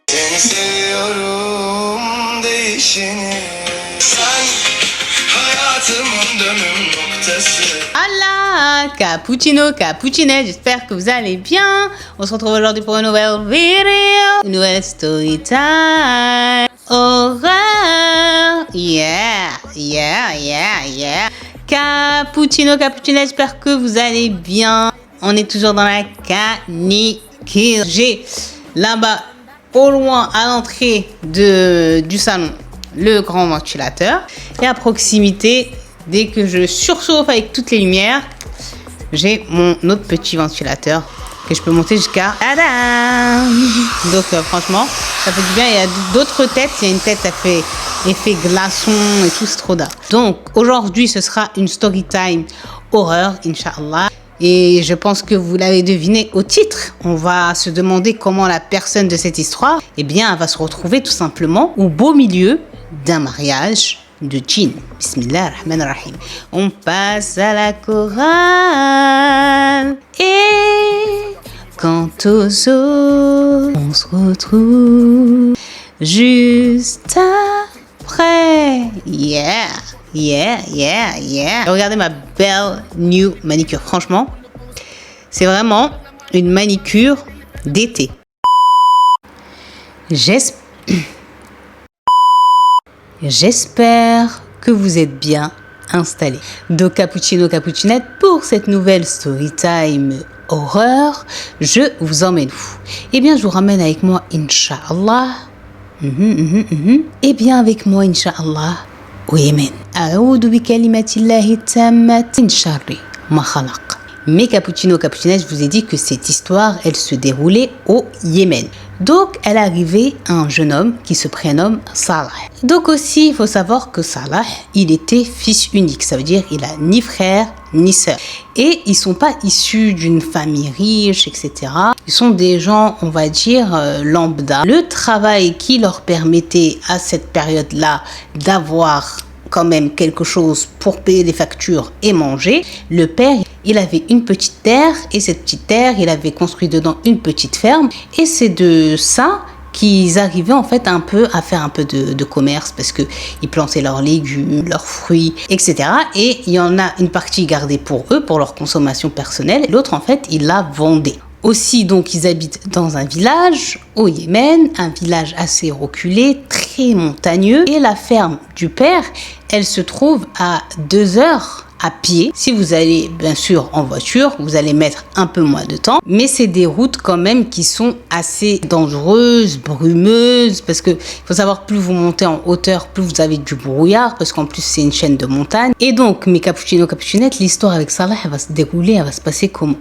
Seni seviyorum değişini. Sen hayatımın dönüm noktası. Hola, Cappuccino, Cappuccinette, j'espère que vous allez bien. On se retrouve aujourd'hui pour une nouvelle vidéo, une nouvelle story time. Horreur, yeah. Cappuccino, Cappuccinette, j'espère que vous allez bien. On est toujours dans la canicule. J'ai là-bas, au loin, à l'entrée du salon, le grand ventilateur. Et à proximité, dès que je surchauffe avec toutes les lumières, j'ai mon autre petit ventilateur que je peux monter jusqu'à... Tadam! Donc franchement, ça fait du bien. Il y a d'autres têtes. Il y a une tête, ça fait effet glaçon et tout, c'est trop d'art. Donc aujourd'hui, ce sera une story time horreur, Inch'Allah. Et je pense que vous l'avez deviné au titre. On va se demander comment la personne de cette histoire, eh bien, elle va se retrouver tout simplement au beau milieu d'un mariage de djinn. Bismillah ar-Rahman ar-Rahim. On passe à la chorale. Et quant aux autres, on se retrouve juste après. Yeah. Regardez ma belle new manicure. Franchement, c'est vraiment une manicure d'été. J'espère que vous êtes bien installés. Donc Cappuccino, Cappuccinette, pour cette nouvelle story time horreur, je vous emmène où? Eh bien, je vous ramène avec moi, Inch'Allah. Eh bien, avec moi, Inch'Allah, au Yémen. A'oudou bi kalimatillahi tammat min sharri ma khalaq. Mais Cappuccino, Cappuccinette, je vous ai dit que cette histoire, elle se déroulait au Yémen. Donc, elle arrivait à un jeune homme qui se prénomme Salah. Donc aussi, il faut savoir que Salah, il était fils unique. Ça veut dire il a ni frère ni sœur. Et ils sont pas issus d'une famille riche, etc. Ils sont des gens, on va dire, lambda. Le travail qui leur permettait à cette période-là d'avoir quand même quelque chose pour payer les factures et manger. Le père, il avait une petite terre et cette petite terre, il avait construit dedans une petite ferme et c'est de ça qu'ils arrivaient en fait un peu à faire un peu de commerce parce que ils plantaient leurs légumes, leurs fruits, etc. Et il y en a une partie gardée pour eux, pour leur consommation personnelle. L'autre en fait, ils la vendaient. Aussi, donc, ils habitent dans un village au Yémen, un village assez reculé, très montagneux. Et la ferme du père, elle se trouve à 2 heures à pied. Si vous allez, bien sûr, en voiture, vous allez mettre un peu moins de temps. Mais c'est des routes quand même qui sont assez dangereuses, brumeuses. Parce que il faut savoir, plus vous montez en hauteur, plus vous avez du brouillard. Parce qu'en plus, c'est une chaîne de montagne. Et donc, mes Cappuccino, Cappuccinette, l'histoire avec Salah, elle va se dérouler, elle va se passer comment?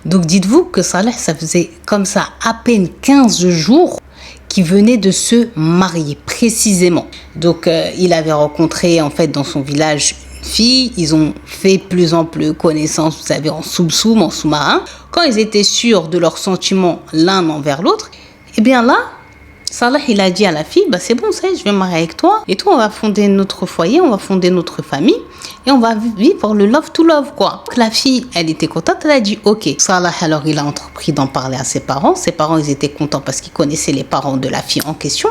Donc, dites-vous que Salah, ça faisait comme ça à peine 15 jours qui venait de se marier, précisément. Donc, il avait rencontré, en fait, dans son village, filles, ils ont fait plus en plus connaissance, vous savez, en soum-soum, en sous-marin. Quand ils étaient sûrs de leurs sentiments l'un envers l'autre, eh bien là, Salah, il a dit à la fille, bah c'est bon, ça y est, je vais me marier avec toi. Et toi, on va fonder notre foyer, on va fonder notre famille et on va vivre le love to love, quoi. Donc, la fille, elle était contente, elle a dit, ok. Salah, alors, il a entrepris d'en parler à ses parents. Ses parents, ils étaient contents parce qu'ils connaissaient les parents de la fille en question.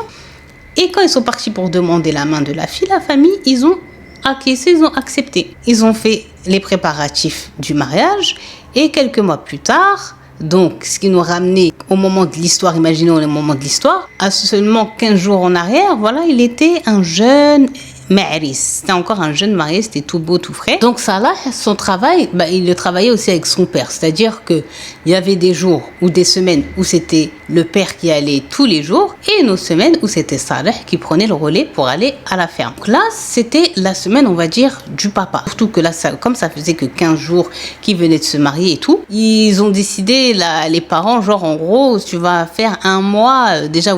Et quand ils sont partis pour demander la main de la fille, la famille, ils ont acquiescé, ils ont accepté. Ils ont fait les préparatifs du mariage et quelques mois plus tard, donc ce qui nous ramenait au moment de l'histoire, imaginons le moment de l'histoire, à seulement 15 jours en arrière, voilà, il était un jeune marié. C'était encore un jeune marié, c'était tout beau, tout frais. Donc Salah, son travail, il le travaillait aussi avec son père. C'est-à-dire qu'il y avait des jours ou des semaines où c'était le père qui allait tous les jours, et une autre semaine où c'était Saleh qui prenait le relais pour aller à la ferme. Donc là, c'était la semaine, on va dire, du papa. Surtout que là, comme ça faisait que 15 jours qu'ils venaient de se marier et tout, ils ont décidé, là, les parents, genre en gros, tu vas faire un mois, déjà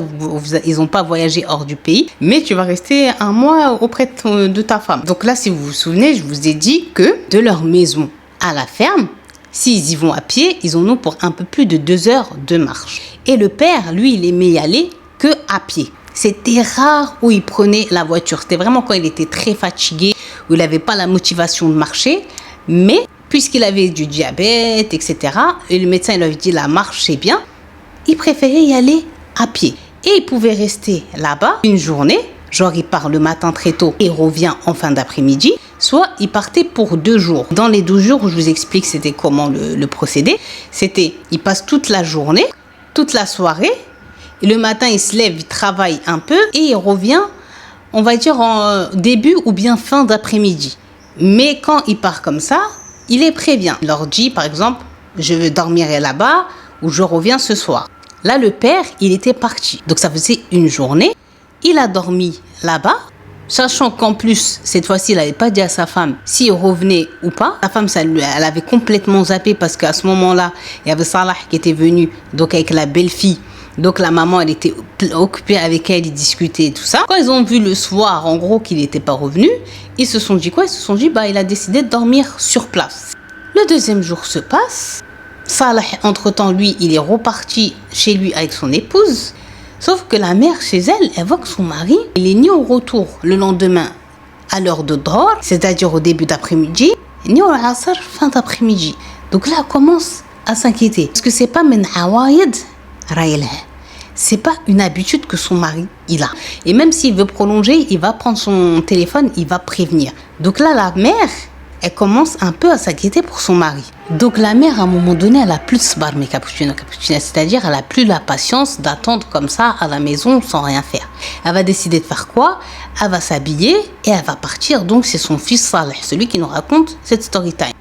ils n'ont pas voyagé hors du pays, mais tu vas rester un mois auprès de ta femme. Donc là, si vous vous souvenez, je vous ai dit que de leur maison à la ferme, s'ils y vont à pied, ils en ont pour un peu plus de 2 heures de marche. Et le père, lui, il aimait y aller que à pied. C'était rare où il prenait la voiture. C'était vraiment quand il était très fatigué, où il n'avait pas la motivation de marcher. Mais puisqu'il avait du diabète, etc., et le médecin lui avait dit la marche c'est bien, il préférait y aller à pied. Et il pouvait rester là-bas une journée, genre il part le matin très tôt et revient en fin d'après-midi, soit il partait pour 2 jours. Dans les 12 jours, je vous explique c'était comment le procédé. C'était, il passe toute la journée, toute la soirée, et le matin il se lève, il travaille un peu et il revient, on va dire en début ou bien fin d'après-midi. Mais quand il part comme ça, il les prévient. Il leur dit par exemple, je veux dormir là-bas ou je reviens ce soir. Là le père, il était parti. Donc ça faisait une journée, il a dormi là-bas. Sachant qu'en plus, cette fois-ci, il n'avait pas dit à sa femme s'il revenait ou pas. Sa femme, elle avait complètement zappé parce qu'à ce moment-là, il y avait Salah qui était venu, donc avec la belle-fille. Donc la maman, elle était occupée avec elle, ils discutaient et tout ça. Quand ils ont vu le soir, en gros, qu'il n'était pas revenu, ils se sont dit quoi? Ils se sont dit, il a décidé de dormir sur place. Le 2e jour se passe. Salah, entre-temps, lui, il est reparti chez lui avec son épouse. Sauf que la mère, chez elle, elle voit que son mari, il est ni au retour le lendemain à l'heure de Dhor, c'est-à-dire au début d'après-midi, ni au Asr, fin d'après-midi. Donc là, elle commence à s'inquiéter. Parce que c'est pas min awaïd raïlha. C'est pas une habitude que son mari, il a. Et même s'il veut prolonger, il va prendre son téléphone, il va prévenir. Donc là, la mère, elle commence un peu à s'inquiéter pour son mari. Donc la mère, à un moment donné, elle a plus de sbar, mais cappuccino, c'est-à-dire elle a plus la patience d'attendre comme ça à la maison sans rien faire. Elle va décider de faire quoi? Elle va s'habiller et elle va partir. Donc c'est son fils Saleh, celui qui nous raconte cette story time.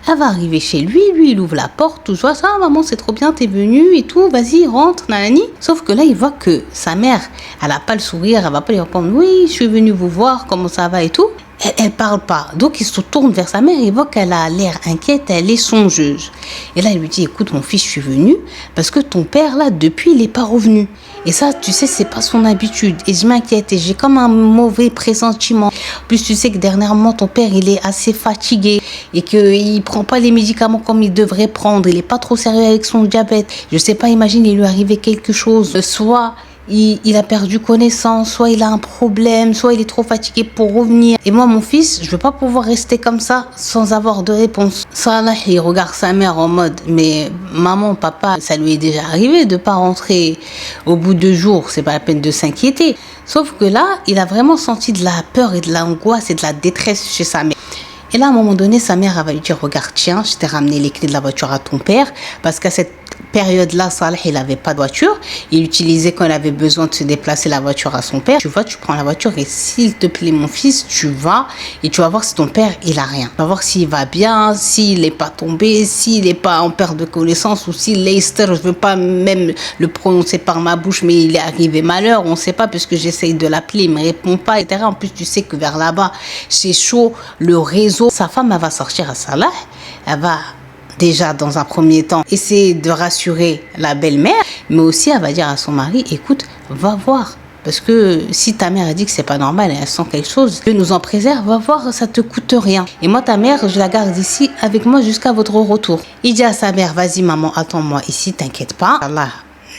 Elle va arriver chez lui, il ouvre la porte, tout ça, maman c'est trop bien, t'es venue et tout, vas-y rentre, nanani. Sauf que là il voit que sa mère, elle a pas le sourire, elle va pas lui répondre oui, je suis venue vous voir, comment ça va et tout. Elle parle pas. Donc il se tourne vers sa mère, il voit qu'elle a l'air inquiète, elle est songeuse. Et là il lui dit écoute mon fils, je suis venue parce que ton père là depuis il est pas revenu. Et ça tu sais c'est pas son habitude et je m'inquiète et j'ai comme un mauvais pressentiment. En plus tu sais que dernièrement ton père il est assez fatigué et qu'il prend pas les médicaments comme il devrait prendre, il est pas trop sérieux avec son diabète. Je sais pas, imagine il lui arrivait quelque chose, soit il a perdu connaissance, soit il a un problème, soit il est trop fatigué pour revenir. Et moi, mon fils, je ne veux pas pouvoir rester comme ça sans avoir de réponse. Salah, il regarde sa mère en mode, mais maman, papa, ça lui est déjà arrivé de ne pas rentrer au bout de 2 jours, c'est pas la peine de s'inquiéter. Sauf que là, il a vraiment senti de la peur et de l'angoisse et de la détresse chez sa mère. Et là, à un moment donné, sa mère elle va lui dire, regarde, tiens, je t'ai ramené les clés de la voiture à ton père, parce qu'à cette période-là, Salah, il n'avait pas de voiture. Il utilisait quand il avait besoin de se déplacer la voiture à son père. Tu vois, tu prends la voiture et s'il te plaît, mon fils, tu vas et tu vas voir si ton père, il a rien. Tu vas voir s'il va bien, s'il n'est pas tombé, s'il n'est pas en perte de connaissance ou si Leicester, je ne veux pas même le prononcer par ma bouche, mais il est arrivé malheur. On ne sait pas puisque j'essaye de l'appeler, il ne me répond pas, etc. En plus, tu sais que vers là-bas, c'est chaud, le réseau. Sa femme, elle va sortir à Salah, elle va déjà dans un premier temps essayer de rassurer la belle-mère, mais aussi elle va dire à son mari, écoute, va voir. Parce que si ta mère a dit que c'est pas normal et elle sent quelque chose, Dieu nous en préserve, va voir, ça te coûte rien. Et moi, ta mère, je la garde ici avec moi jusqu'à votre retour. Il dit à sa mère, vas-y maman, attends-moi ici, t'inquiète pas. Allah,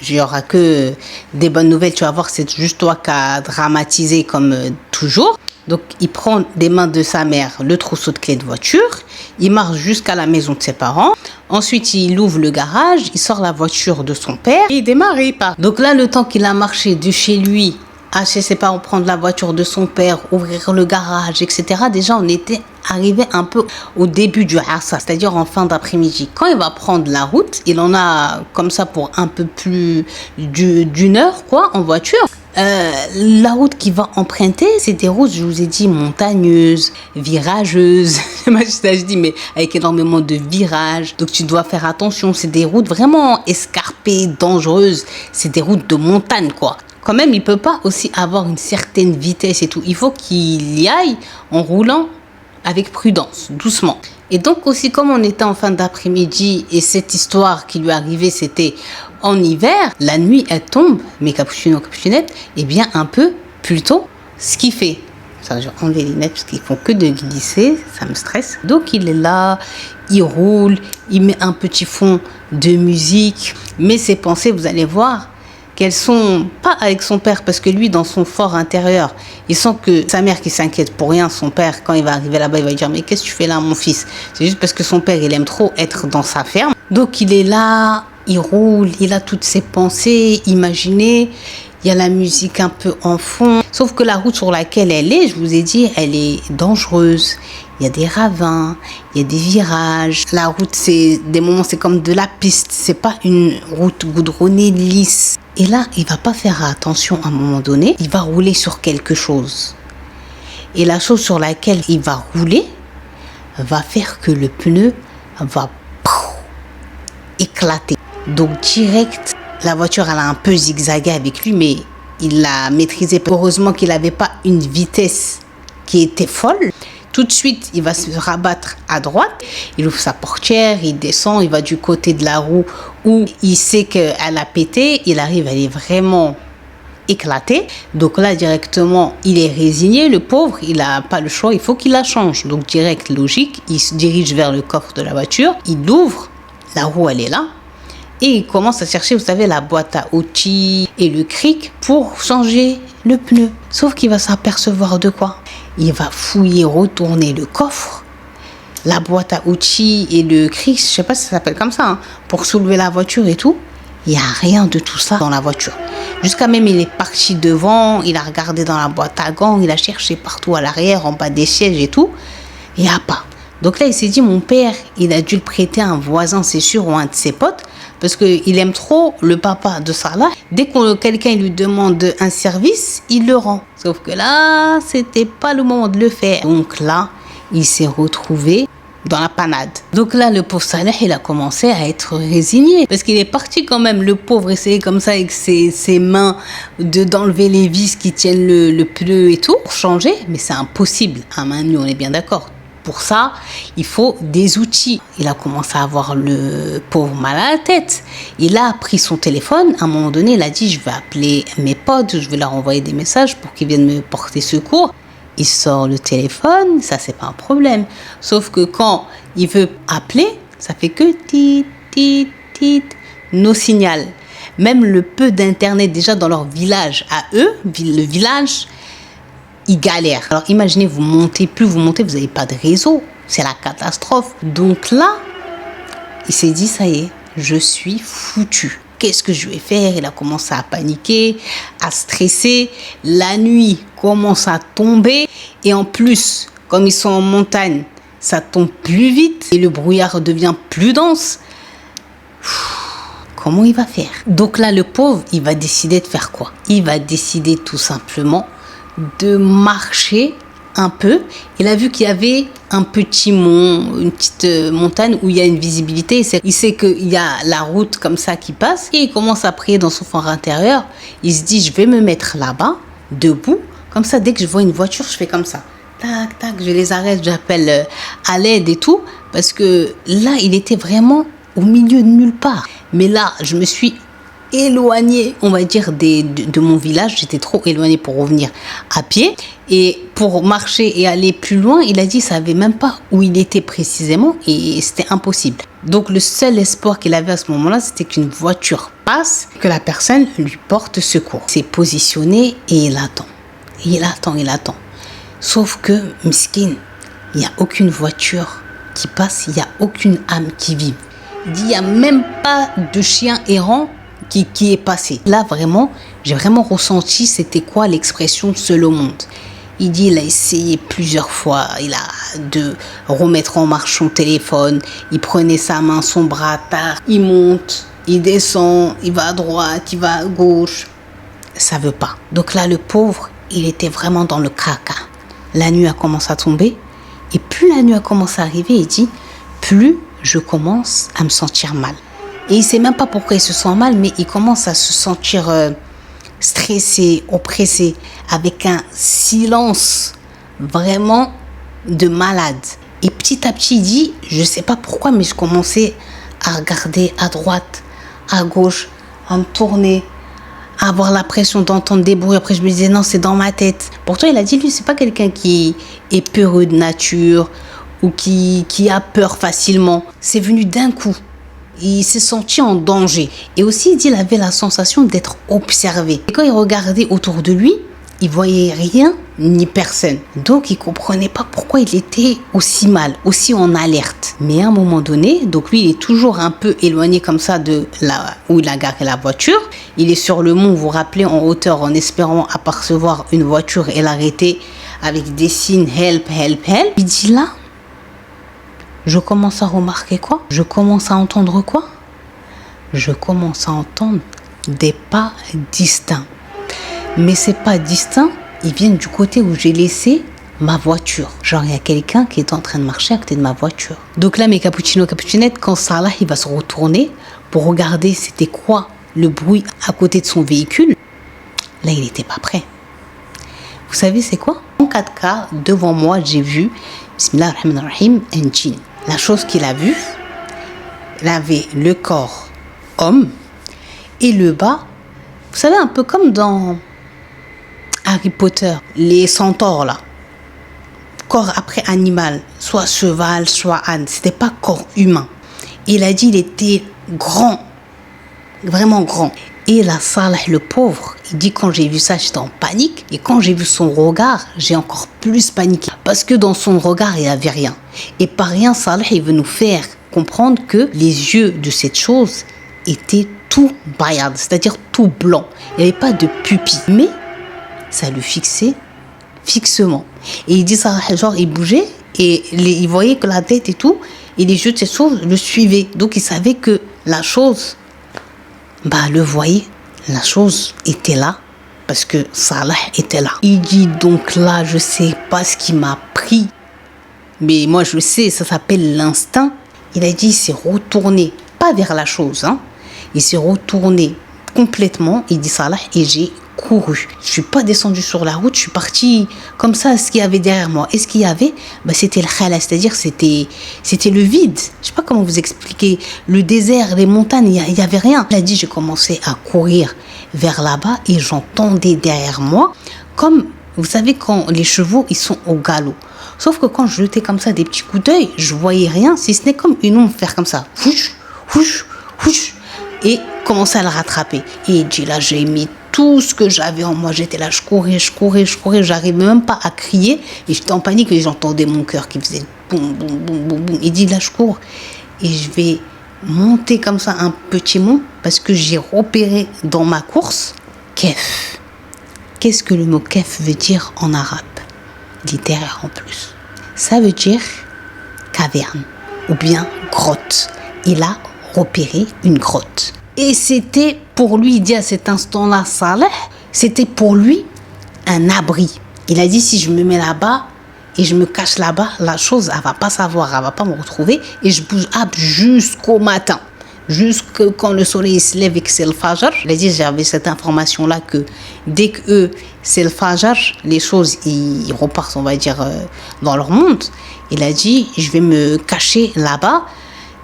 il n'y aura que des bonnes nouvelles, tu vas voir, c'est juste toi qui as dramatisé comme toujours. Donc, il prend des mains de sa mère le trousseau de clés de voiture. Il marche jusqu'à la maison de ses parents. Ensuite, il ouvre le garage. Il sort la voiture de son père. Et il démarre et il part. Donc là, le temps qu'il a marché de chez lui à chez ses parents, prendre la voiture de son père, ouvrir le garage, etc. Déjà, on était arrivé un peu au début du Asa, c'est-à-dire en fin d'après-midi. Quand il va prendre la route, il en a comme ça pour un peu plus d'1 heure, quoi, en voiture. La route qu'il va emprunter, c'est des routes, je vous ai dit, montagneuses, virageuses. Je dis, mais avec énormément de virages. Donc, tu dois faire attention. C'est des routes vraiment escarpées, dangereuses. C'est des routes de montagne, quoi. Quand même, il peut pas aussi avoir une certaine vitesse et tout. Il faut qu'il y aille en roulant avec prudence, doucement. Et donc aussi, comme on était en fin d'après-midi et cette histoire qui lui arrivait, c'était en hiver, la nuit, elle tombe, mais Cappuccino, Cappuccinette, eh bien, un peu plus tôt, ce qu'il fait. Ça, je vais enlever les lunettes parce qu'ils font que de glisser, ça me stresse. Donc, il est là, il roule, il met un petit fond de musique, mais ses pensées, vous allez voir, qu'elles sont pas avec son père, parce que lui, dans son fort intérieur, il sent que sa mère qui s'inquiète pour rien, son père, quand il va arriver là-bas, il va lui dire, mais qu'est-ce que tu fais là, mon fils? C'est juste parce que son père, il aime trop être dans sa ferme. Donc, il est là, il roule, il a toutes ses pensées imaginées, il y a la musique un peu en fond. Sauf que la route sur laquelle elle est, je vous ai dit, elle est dangereuse. Il y a des ravins, il y a des virages. La route, c'est des moments, c'est comme de la piste. C'est pas une route goudronnée lisse. Et là, il va pas faire attention à un moment donné. Il va rouler sur quelque chose. Et la chose sur laquelle il va rouler va faire que le pneu va éclater. Donc direct, la voiture, elle a un peu zigzagué avec lui, mais il l'a maîtrisé. Heureusement qu'il n'avait pas une vitesse qui était folle. Tout de suite, il va se rabattre à droite. Il ouvre sa portière, il descend, il va du côté de la roue où il sait qu'elle a pété. Il arrive, elle est vraiment éclatée. Donc là, directement, il est résigné, le pauvre. Il n'a pas le choix, il faut qu'il la change. Donc direct, logique, il se dirige vers le coffre de la voiture. Il l'ouvre, la roue, elle est là. Et il commence à chercher, vous savez, la boîte à outils et le cric pour changer le pneu. Sauf qu'il va s'apercevoir de quoi? Il va fouiller, retourner le coffre, la boîte à outils et le cric, je sais pas si ça s'appelle comme ça, hein, pour soulever la voiture et tout. Il n'y a rien de tout ça dans la voiture. Jusqu'à même, il est parti devant, il a regardé dans la boîte à gants, il a cherché partout à l'arrière, en bas des sièges et tout. Il n'y a pas. Donc là, il s'est dit, mon père, il a dû le prêter à un voisin, c'est sûr, ou un de ses potes, parce qu'il aime trop le papa de Salah. Dès que quelqu'un lui demande un service, il le rend. Sauf que là, c'était pas le moment de le faire. Donc là, il s'est retrouvé dans la panade. Donc là, le pauvre Salah, il a commencé à être résigné. Parce qu'il est parti quand même, le pauvre, essayer comme ça avec ses mains d'enlever les vis qui tiennent le pneu et tout, pour changer. Mais c'est impossible à main nue, on est bien d'accord. Pour ça, il faut des outils. Il a commencé à avoir le pauvre mal à la tête. Il a pris son téléphone. À un moment donné, il a dit, je vais appeler mes potes, je vais leur envoyer des messages pour qu'ils viennent me porter secours. Il sort le téléphone, ça, c'est pas un problème. Sauf que quand il veut appeler, ça fait que tit, tit, tit, no signal. Même le peu d'internet déjà dans leur village à eux, le village, ils galèrent. Alors imaginez, vous montez, vous n'avez pas de réseau. C'est la catastrophe. Donc là, il s'est dit, ça y est, je suis foutu. Qu'est-ce que je vais faire? Il a commencé à paniquer, à stresser. La nuit commence à tomber. Et en plus, comme ils sont en montagne, ça tombe plus vite et le brouillard devient plus dense. Comment il va faire? Donc là, le pauvre, il va décider de faire quoi? Il va décider tout simplement de marcher un peu. Il a vu qu'il y avait un petit mont, une petite montagne où il y a une visibilité. Il sait qu'il y a la route comme ça qui passe et il commence à prier dans son fort intérieur. Il se dit, je vais me mettre là-bas, debout. Comme ça, dès que je vois une voiture, je fais comme ça. Tac, tac, je les arrête, j'appelle à l'aide et tout. Parce que là, il était vraiment au milieu de nulle part. Mais là, je me suis éloigné, on va dire, de mon village. J'étais trop éloignée pour revenir à pied. Et pour marcher et aller plus loin, il a dit, il savait même pas où il était précisément et c'était impossible. Donc le seul espoir qu'il avait à ce moment-là, c'était qu'une voiture passe, que la personne lui porte secours. Il s'est positionné et il attend. Il attend. Sauf que, miskin, il n'y a aucune voiture qui passe, il n'y a aucune âme qui vive. Il dit, il n'y a même pas de chien errant qui est passé. Là, vraiment, j'ai vraiment ressenti c'était quoi l'expression seul au monde. Il dit, il a essayé plusieurs fois, il a de remettre en marche son téléphone, il prenait sa main, son bras, il monte, il descend, il va à droite, il va à gauche. ça veut pas. Donc là, le pauvre, il était vraiment dans le caca. La nuit a commencé à tomber. Et plus la nuit a commencé à arriver, il dit, plus je commence à me sentir mal. Et il sait même pas pourquoi il se sent mal, mais il commence à se sentir stressé, oppressé, avec un silence vraiment de malade. Et petit à petit, il dit, je sais pas pourquoi, mais je commençais à regarder à droite, à gauche, à me tourner, à avoir l'impression d'entendre des bruits. Après, je me disais, non, c'est dans ma tête. Pourtant, il a dit, lui, c'est pas quelqu'un qui est peureux de nature ou qui a peur facilement. C'est venu d'un coup. Il s'est senti en danger. Et aussi, il dit, il avait la sensation d'être observé. Et quand il regardait autour de lui, il voyait rien ni personne. Donc, il comprenait pas pourquoi il était aussi mal, aussi en alerte. Mais à un moment donné, donc lui, il est toujours un peu éloigné comme ça de là où il a garé la voiture. Il est sur le mont, vous vous rappelez, en hauteur, en espérant apercevoir une voiture et l'arrêter avec des signes help, help, help. Il dit là, je commence à remarquer quoi? Je commence à entendre quoi? Je commence à entendre des pas distincts. Mais ces pas distincts, ils viennent du côté où j'ai laissé ma voiture. Genre, il y a quelqu'un qui est en train de marcher à côté de ma voiture. Donc là, mes cappuccinos, cappuccinettes, quand Salah, il va se retourner pour regarder c'était quoi le bruit à côté de son véhicule, là, il n'était pas prêt. Vous savez, c'est quoi? En 4K, devant moi, j'ai vu, Bismillah ar-Rahman ar-Rahim, un djinn. La chose qu'il a vue, il avait le corps homme et le bas, vous savez, un peu comme dans Harry Potter, les centaures là, corps après animal, soit cheval, soit âne, c'était pas corps humain. Il a dit il était grand, vraiment grand. Et là, Salah, le pauvre, il dit quand j'ai vu ça, j'étais en panique. Et quand j'ai vu son regard, j'ai encore plus paniqué. Parce que dans son regard, il n'y avait rien. Et par rien, Salah, il veut nous faire comprendre que les yeux de cette chose étaient tout bayard, c'est-à-dire tout blanc. Il n'y avait pas de pupille. Mais ça le fixait fixement. Et il dit ça, genre, il bougeait et il voyait que la tête et tout, et les yeux de cette chose le suivaient. Donc, il savait que la chose, le voyait, la chose était là, parce que Salah était là. Il dit donc là, je sais pas ce qui m'a pris, mais moi je sais, ça s'appelle l'instinct. Il a dit, il s'est retourné, pas vers la chose, hein. Il s'est retourné complètement, il dit Salah, et j'ai couru. Je suis pas descendu sur la route, je suis parti comme ça, ce qu'il y avait derrière moi. Et ce qu'il y avait, c'était le khala, c'est-à-dire c'était le vide. Je sais pas comment vous expliquer. Le désert, les montagnes, il y avait rien. Il a dit, j'ai commencé à courir vers là-bas et j'entendais derrière moi, comme vous savez quand les chevaux ils sont au galop. Sauf que quand je jetais comme ça des petits coups d'œil, je voyais rien, si ce n'est comme une ombre faire comme ça. Fouch, fouch, fouch. Et commencer à le rattraper. Et il dit là, j'ai mis tout ce que j'avais en moi. J'étais là, je courais. J'arrivais même pas à crier. Et j'étais en panique et j'entendais mon cœur qui faisait boum, boum, boum, boum, boum. Il dit là, je cours. Et je vais monter comme ça un petit mont parce que j'ai repéré dans ma course kef. Qu'est-ce que le mot kef veut dire en arabe? Littéraire en plus. Ça veut dire caverne ou bien grotte. Il a repéré une grotte. Et c'était pour lui, il dit à cet instant-là, Salah, c'était pour lui un abri. Il a dit, si je me mets là-bas et je me cache là-bas, la chose, elle va pas savoir, elle va pas me retrouver et je bouge jusqu'au matin. Jusque quand le soleil se lève et que c'est le Fajr. Il a dit, j'avais cette information-là que dès que c'est le Fajr, les choses, ils repartent, on va dire, dans leur monde. Il a dit, je vais me cacher là-bas.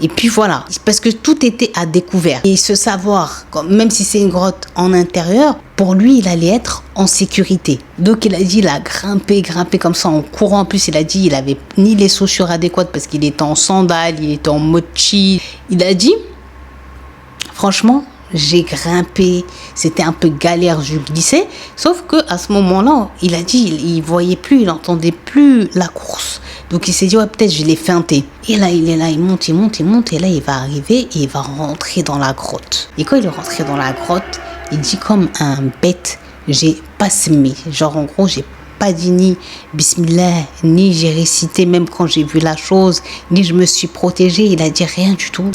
Et puis voilà, parce que tout était à découvert. Et ce savoir, même si c'est une grotte en intérieur, pour lui, il allait être en sécurité. Donc il a dit, il a grimpé comme ça en courant. En plus, il a dit, il avait ni les chaussures adéquates parce qu'il était en sandales, il était en mochi. Il a dit, franchement, j'ai grimpé, c'était un peu galère, je glissais. Sauf que à ce moment-là, il a dit, il voyait plus, il n'entendait plus la course. Donc il s'est dit, ouais, peut-être je l'ai feinté. Et là, il est là, il monte. Et là, il va arriver et il va rentrer dans la grotte. Et quand il est rentré dans la grotte, il dit comme un bête, j'ai pas semé. Genre, en gros, j'ai pas dit ni Bismillah, ni j'ai récité même quand j'ai vu la chose, ni je me suis protégée. Il a dit rien du tout.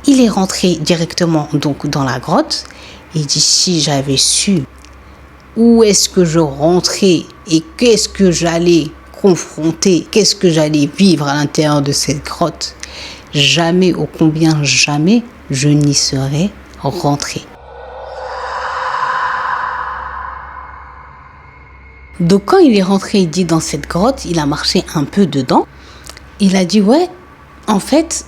Il est rentré directement donc dans la grotte. Et il dit, si j'avais su où est-ce que je rentrais et qu'est-ce que j'allais confronter, qu'est-ce que j'allais vivre à l'intérieur de cette grotte, jamais, ô combien jamais, je n'y serais rentré. Donc quand il est rentré, il dit dans cette grotte, il a marché un peu dedans. Il a dit ouais, en fait,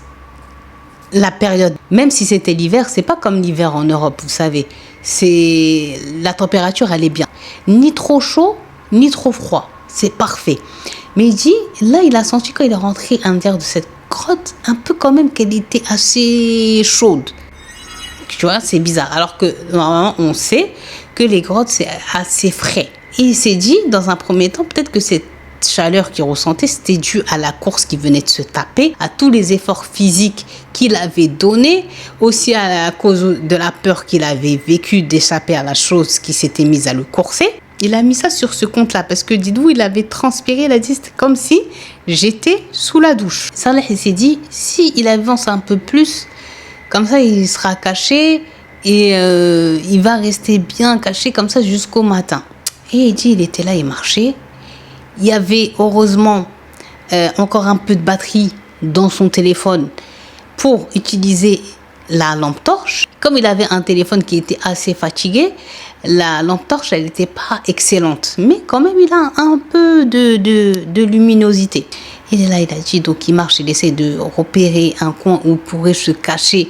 la période, même si c'était l'hiver, c'est pas comme l'hiver en Europe, vous savez. C'est la température, elle est bien, ni trop chaud, ni trop froid. C'est parfait. Mais il dit, là, il a senti quand il est rentré à l'intérieur de cette grotte, un peu quand même qu'elle était assez chaude. Tu vois, c'est bizarre. Alors que normalement, on sait que les grottes, c'est assez frais. Et il s'est dit, dans un premier temps, peut-être que cette chaleur qu'il ressentait, c'était dû à la course qu'il venait de se taper, à tous les efforts physiques qu'il avait donnés, aussi à cause de la peur qu'il avait vécu d'échapper à la chose qui s'était mise à le courser. Il a mis ça sur ce compte-là parce que, dites-vous, il avait transpiré, il a dit, c'était comme si j'étais sous la douche. Saleh, il s'est dit, si il avance un peu plus, comme ça, il sera caché et il va rester bien caché comme ça jusqu'au matin. Et il dit, il était là, il marchait. Il y avait heureusement encore un peu de batterie dans son téléphone pour utiliser la lampe torche. Comme il avait un téléphone qui était assez fatigué, la lampe torche, elle n'était pas excellente. Mais quand même, il a un peu de luminosité. Il est là, il a dit, donc il marche, il essaie de repérer un coin où il pourrait se cacher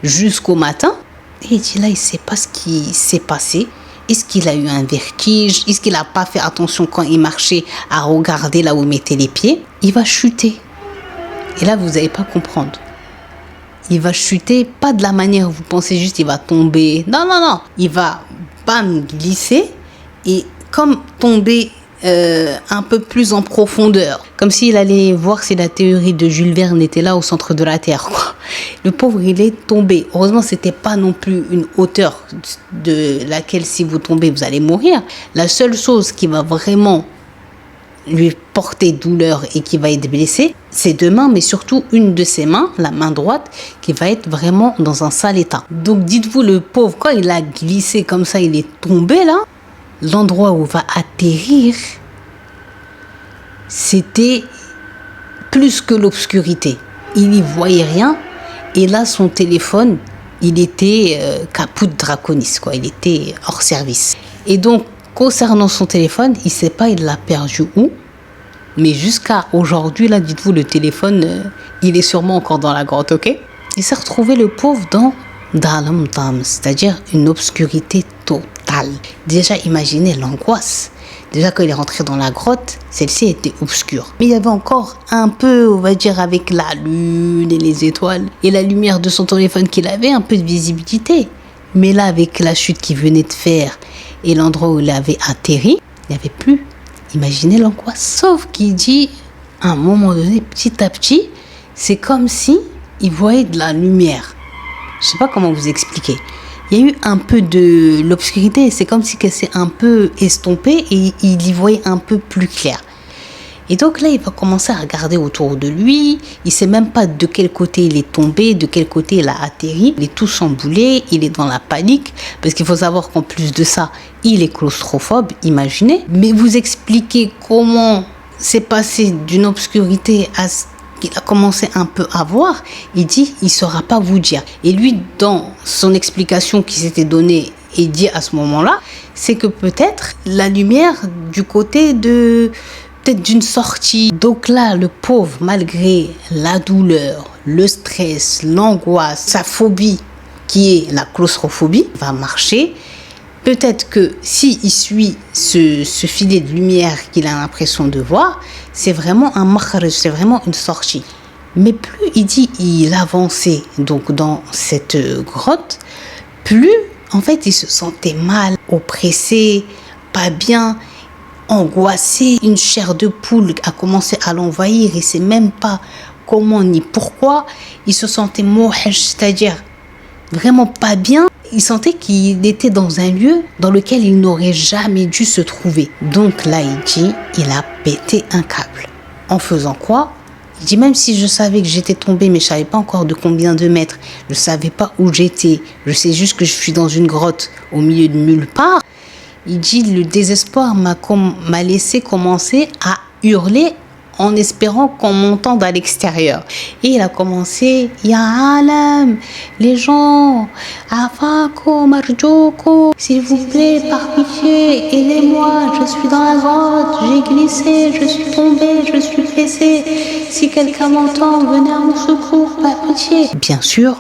jusqu'au matin. Et il dit là, il ne sait pas ce qui s'est passé. Est-ce qu'il a eu un vertige? Est-ce qu'il n'a pas fait attention quand il marchait à regarder là où il mettait les pieds? Il va chuter. Et là, vous n'allez pas comprendre. Il va chuter, pas de la manière où vous pensez juste il va tomber. Non, non, non. Il va bam, glisser et comme tomber un peu plus en profondeur. Comme s'il allait voir si la théorie de Jules Verne était là au centre de la Terre, quoi. Le pauvre, il est tombé. Heureusement, c'était pas non plus une hauteur de laquelle si vous tombez, vous allez mourir. La seule chose qui va vraiment lui porter douleur et qui va être blessé, c'est deux mains, mais surtout une de ses mains, la main droite, qui va être vraiment dans un sale état. Donc dites-vous, le pauvre, quand il a glissé comme ça, il est tombé là, l'endroit où il va atterrir, c'était plus que l'obscurité. Il n'y voyait rien. Et là, son téléphone, il était caput draconis, quoi. Il était hors service. Et donc, concernant son téléphone, il ne sait pas, il l'a perdu où. Mais jusqu'à aujourd'hui, là, dites-vous, le téléphone, il est sûrement encore dans la grotte, ok? Il s'est retrouvé, le pauvre, dans Dalam Dam, c'est-à-dire une obscurité totale. Déjà, imaginez l'angoisse. Déjà, quand il est rentré dans la grotte, celle-ci était obscure. Mais il y avait encore un peu, on va dire, avec la lune et les étoiles et la lumière de son téléphone qu'il avait, un peu de visibilité. Mais là, avec la chute qu'il venait de faire et l'endroit où il avait atterri, il n'y avait plus. Imaginez l'angoisse. Sauf qu'il dit, à un moment donné, petit à petit, c'est comme si il voyait de la lumière. Je ne sais pas comment vous expliquer. Il y a eu un peu de l'obscurité, c'est comme si elle s'est un peu estompée et il y voyait un peu plus clair. Et donc là, il va commencer à regarder autour de lui. Il ne sait même pas de quel côté il est tombé, de quel côté il a atterri. Il est tout chamboulé, il est dans la panique. Parce qu'il faut savoir qu'en plus de ça, il est claustrophobe, imaginez. Mais vous expliquez comment c'est passé d'une obscurité à ce qu'il a commencé un peu à voir, il dit, il ne saura pas vous dire. Et lui, dans son explication qui s'était donnée et dit à ce moment-là, c'est que peut-être la lumière du côté de peut-être d'une sortie. Donc là, le pauvre, malgré la douleur, le stress, l'angoisse, sa phobie, qui est la claustrophobie, va marcher. Peut-être que s'il suit ce filet de lumière qu'il a l'impression de voir, c'est vraiment un makhraj, c'est vraiment une sortie. Mais plus il dit, il avançait donc dans cette grotte, plus en fait il se sentait mal, oppressé, pas bien, angoissé. Une chair de poule a commencé à l'envahir, il ne sait même pas comment ni pourquoi. Il se sentait mouhaj, c'est-à-dire vraiment pas bien. Il sentait qu'il était dans un lieu dans lequel il n'aurait jamais dû se trouver. Donc là, il dit, il a pété un câble. En faisant quoi? Il dit, même si je savais que j'étais tombé, mais je ne savais pas encore de combien de mètres, je ne savais pas où j'étais, je sais juste que je suis dans une grotte au milieu de nulle part, Il dit, le désespoir m'a laissé commencer à hurler en espérant qu'on m'entende à l'extérieur. Et il a commencé, Ya Alam, les gens, Afako, Marjoko, s'il vous plaît, par pitié, aidez-moi, je suis dans la grotte, j'ai glissé, je suis tombé, je suis blessé. Si quelqu'un m'entend, venez à mon secours, par pitié. Bien sûr,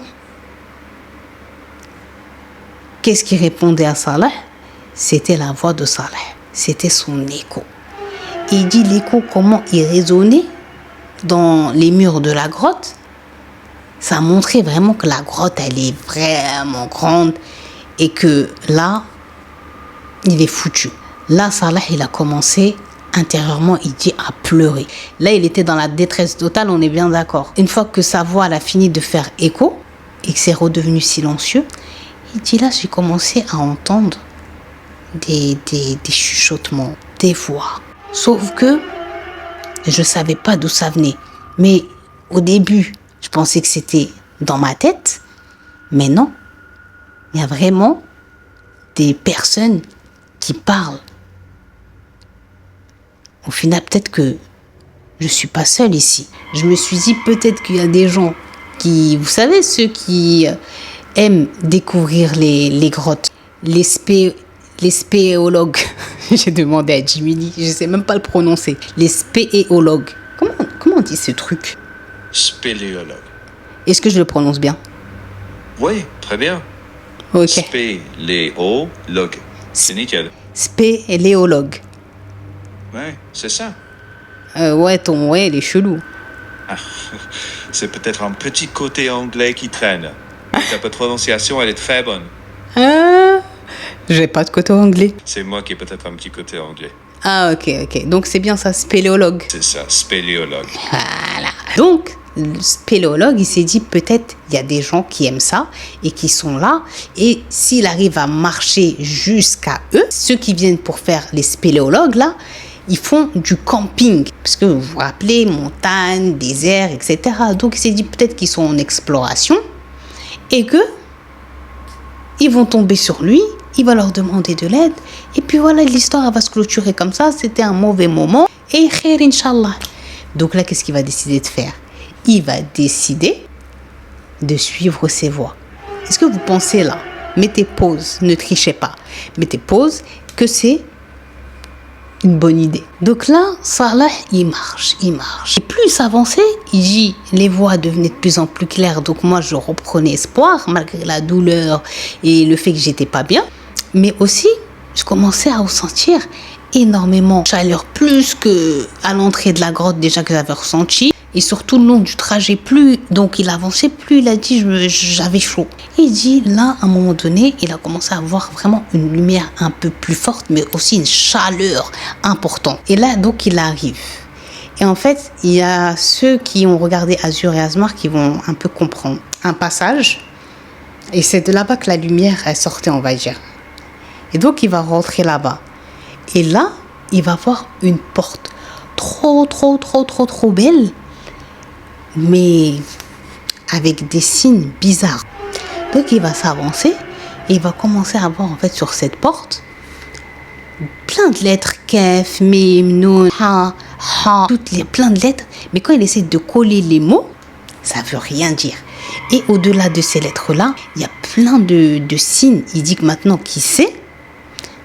qu'est-ce qui répondait à Saleh? C'était la voix de Saleh, c'était son écho. Il dit l'écho, comment il résonnait dans les murs de la grotte. Ça montrait vraiment que la grotte, elle est vraiment grande et que là, il est foutu. Là, Salah, il a commencé intérieurement, il dit, à pleurer. Là, il était dans la détresse totale, on est bien d'accord. Une fois que sa voix elle a fini de faire écho et que c'est redevenu silencieux, il dit là, j'ai commencé à entendre des chuchotements, des voix. Sauf que je ne savais pas d'où ça venait. Mais au début, je pensais que c'était dans ma tête. Mais non, il y a vraiment des personnes qui parlent. Au final, peut-être que je ne suis pas seule ici. Je me suis dit peut-être qu'il y a des gens qui, vous savez, ceux qui aiment découvrir les grottes, les spéologues. J'ai demandé à Jiminy, je ne sais même pas le prononcer. Les spéologues. Comment on dit ce truc? Spéléologue. Est-ce que je le prononce bien? Oui, très bien. Ok. Spéléologue. C'est nickel. Spéléologue. Ouais, c'est ça. Ouais, il est chelou. Ah, c'est peut-être un petit côté anglais qui traîne. Mais ta prononciation, elle est très bonne. Ah, j'ai pas de côté anglais. C'est moi qui ai peut-être un petit côté anglais. Ah, ok. Donc c'est bien ça, spéléologue. C'est ça, spéléologue. Voilà. Donc, le spéléologue, il s'est dit peut-être il y a des gens qui aiment ça et qui sont là. Et s'il arrive à marcher jusqu'à eux, ceux qui viennent pour faire les spéléologues là, ils font du camping. Parce que vous vous rappelez, montagne, désert, etc. Donc il s'est dit peut-être qu'ils sont en exploration et que ils vont tomber sur lui, il va leur demander de l'aide. Et puis voilà, l'histoire va se clôturer comme ça. C'était un mauvais moment. Et khair, Inch'Allah. Donc là, qu'est-ce qu'il va décider de faire? Il va décider de suivre ses voies. Est-ce que vous pensez là, mettez pause, ne trichez pas, mettez pause, que c'est une bonne idée. Donc là, Salah, il marche. Et plus il s'avançait, il dit, les voix devenaient de plus en plus claires. Donc moi, je reprenais espoir, malgré la douleur et le fait que j'étais pas bien. Mais aussi, je commençais à ressentir énormément de chaleur, plus que à l'entrée de la grotte déjà que j'avais ressenti. Et surtout le long du trajet, plus donc il avançait, plus il a dit j'avais chaud. Et il dit là, à un moment donné, il a commencé à voir vraiment une lumière un peu plus forte, mais aussi une chaleur importante. Et là, donc il arrive. Et en fait, il y a ceux qui ont regardé Azur et Asmar qui vont un peu comprendre un passage. Et c'est de là-bas que la lumière elle sortait, on va dire. Et donc il va rentrer là-bas. Et là, il va voir une porte trop belle, mais avec des signes bizarres. Donc il va s'avancer et il va commencer à voir en fait sur cette porte plein de lettres, kef, mim, nun, ha, plein de lettres. Mais quand il essaie de coller les mots, ça veut rien dire. Et au-delà de ces lettres-là, il y a plein de signes. Il dit que maintenant qu'il sait,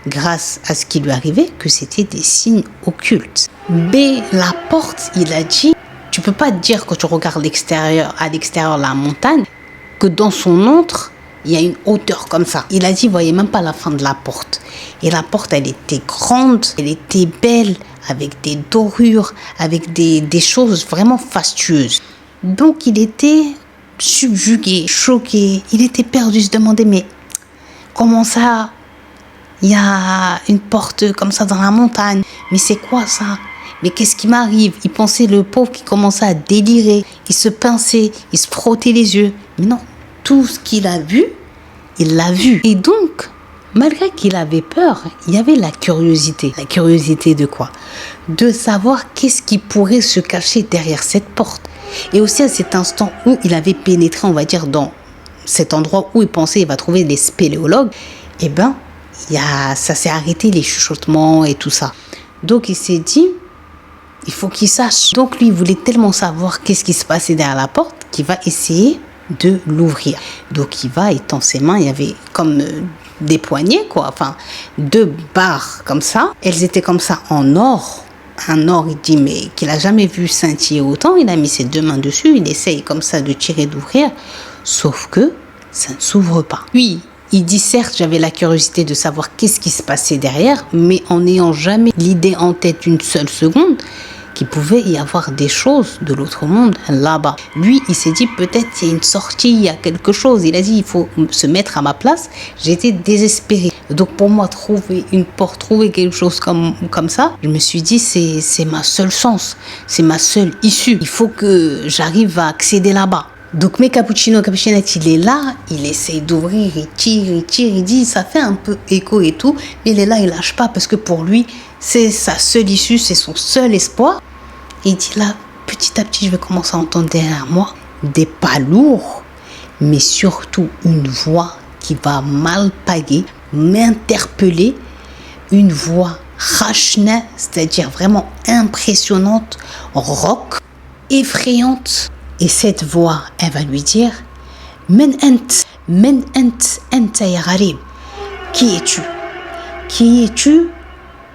grâce à ce qui lui arrivait, que c'était des signes occultes. B, la porte, il a dit, tu peux pas te dire quand tu regardes à l'extérieur la montagne, que dans son antre, il y a une hauteur comme ça. Il a dit, il voyait même pas la fin de la porte. Et la porte, elle était grande, elle était belle, avec des dorures, avec des choses vraiment fastueuses. Donc il était subjugué, choqué, il était perdu, il se demandait, mais comment ça? Il y a une porte comme ça dans la montagne. Mais c'est quoi ça? Mais qu'est-ce qui m'arrive? Il pensait, le pauvre, qui commençait à délirer. Il se pinçait, il se frottait les yeux. Mais non, tout ce qu'il a vu, il l'a vu. Et donc, malgré qu'il avait peur, il y avait la curiosité. La curiosité de quoi? De savoir qu'est-ce qui pourrait se cacher derrière cette porte. Et aussi à cet instant où il avait pénétré, on va dire, dans cet endroit où il pensait il va trouver les spéléologues, eh ben, ça s'est arrêté, les chuchotements et tout ça. Donc il s'est dit, il faut qu'il sache. Donc lui, il voulait tellement savoir qu'est-ce qui se passait derrière la porte qu'il va essayer de l'ouvrir. Donc il va, et dans ses mains, il y avait comme des poignées, quoi. Enfin, 2 barres comme ça. Elles étaient comme ça en or. Un or, il dit, mais qu'il a jamais vu scintiller autant. Il a mis ses 2 mains dessus. Il essaye comme ça de tirer, d'ouvrir. Sauf que ça ne s'ouvre pas. Oui, il dit, certes, j'avais la curiosité de savoir qu'est-ce qui se passait derrière, mais en n'ayant jamais l'idée en tête une seule seconde qu'il pouvait y avoir des choses de l'autre monde là-bas. Lui, il s'est dit, peut-être il y a une sortie, il y a quelque chose. Il a dit, il faut se mettre à ma place. J'étais désespérée. Donc pour moi, trouver une porte, trouver quelque chose comme ça, je me suis dit, c'est ma seule chance, c'est ma seule issue. Il faut que j'arrive à accéder là-bas. Donc mes cappuccinettes, il est là, il essaye d'ouvrir, il tire, il dit, ça fait un peu écho et tout, mais il est là, il lâche pas parce que pour lui, c'est sa seule issue, c'est son seul espoir. Et il dit là, petit à petit, je vais commencer à entendre derrière moi des pas lourds, mais surtout une voix qui va m'alpaguer, m'interpeller, une voix rachna, c'est-à-dire vraiment impressionnante, rock, effrayante. Et cette voix, elle va lui dire, Men ant ya gharib. Qui es-tu? Qui es-tu?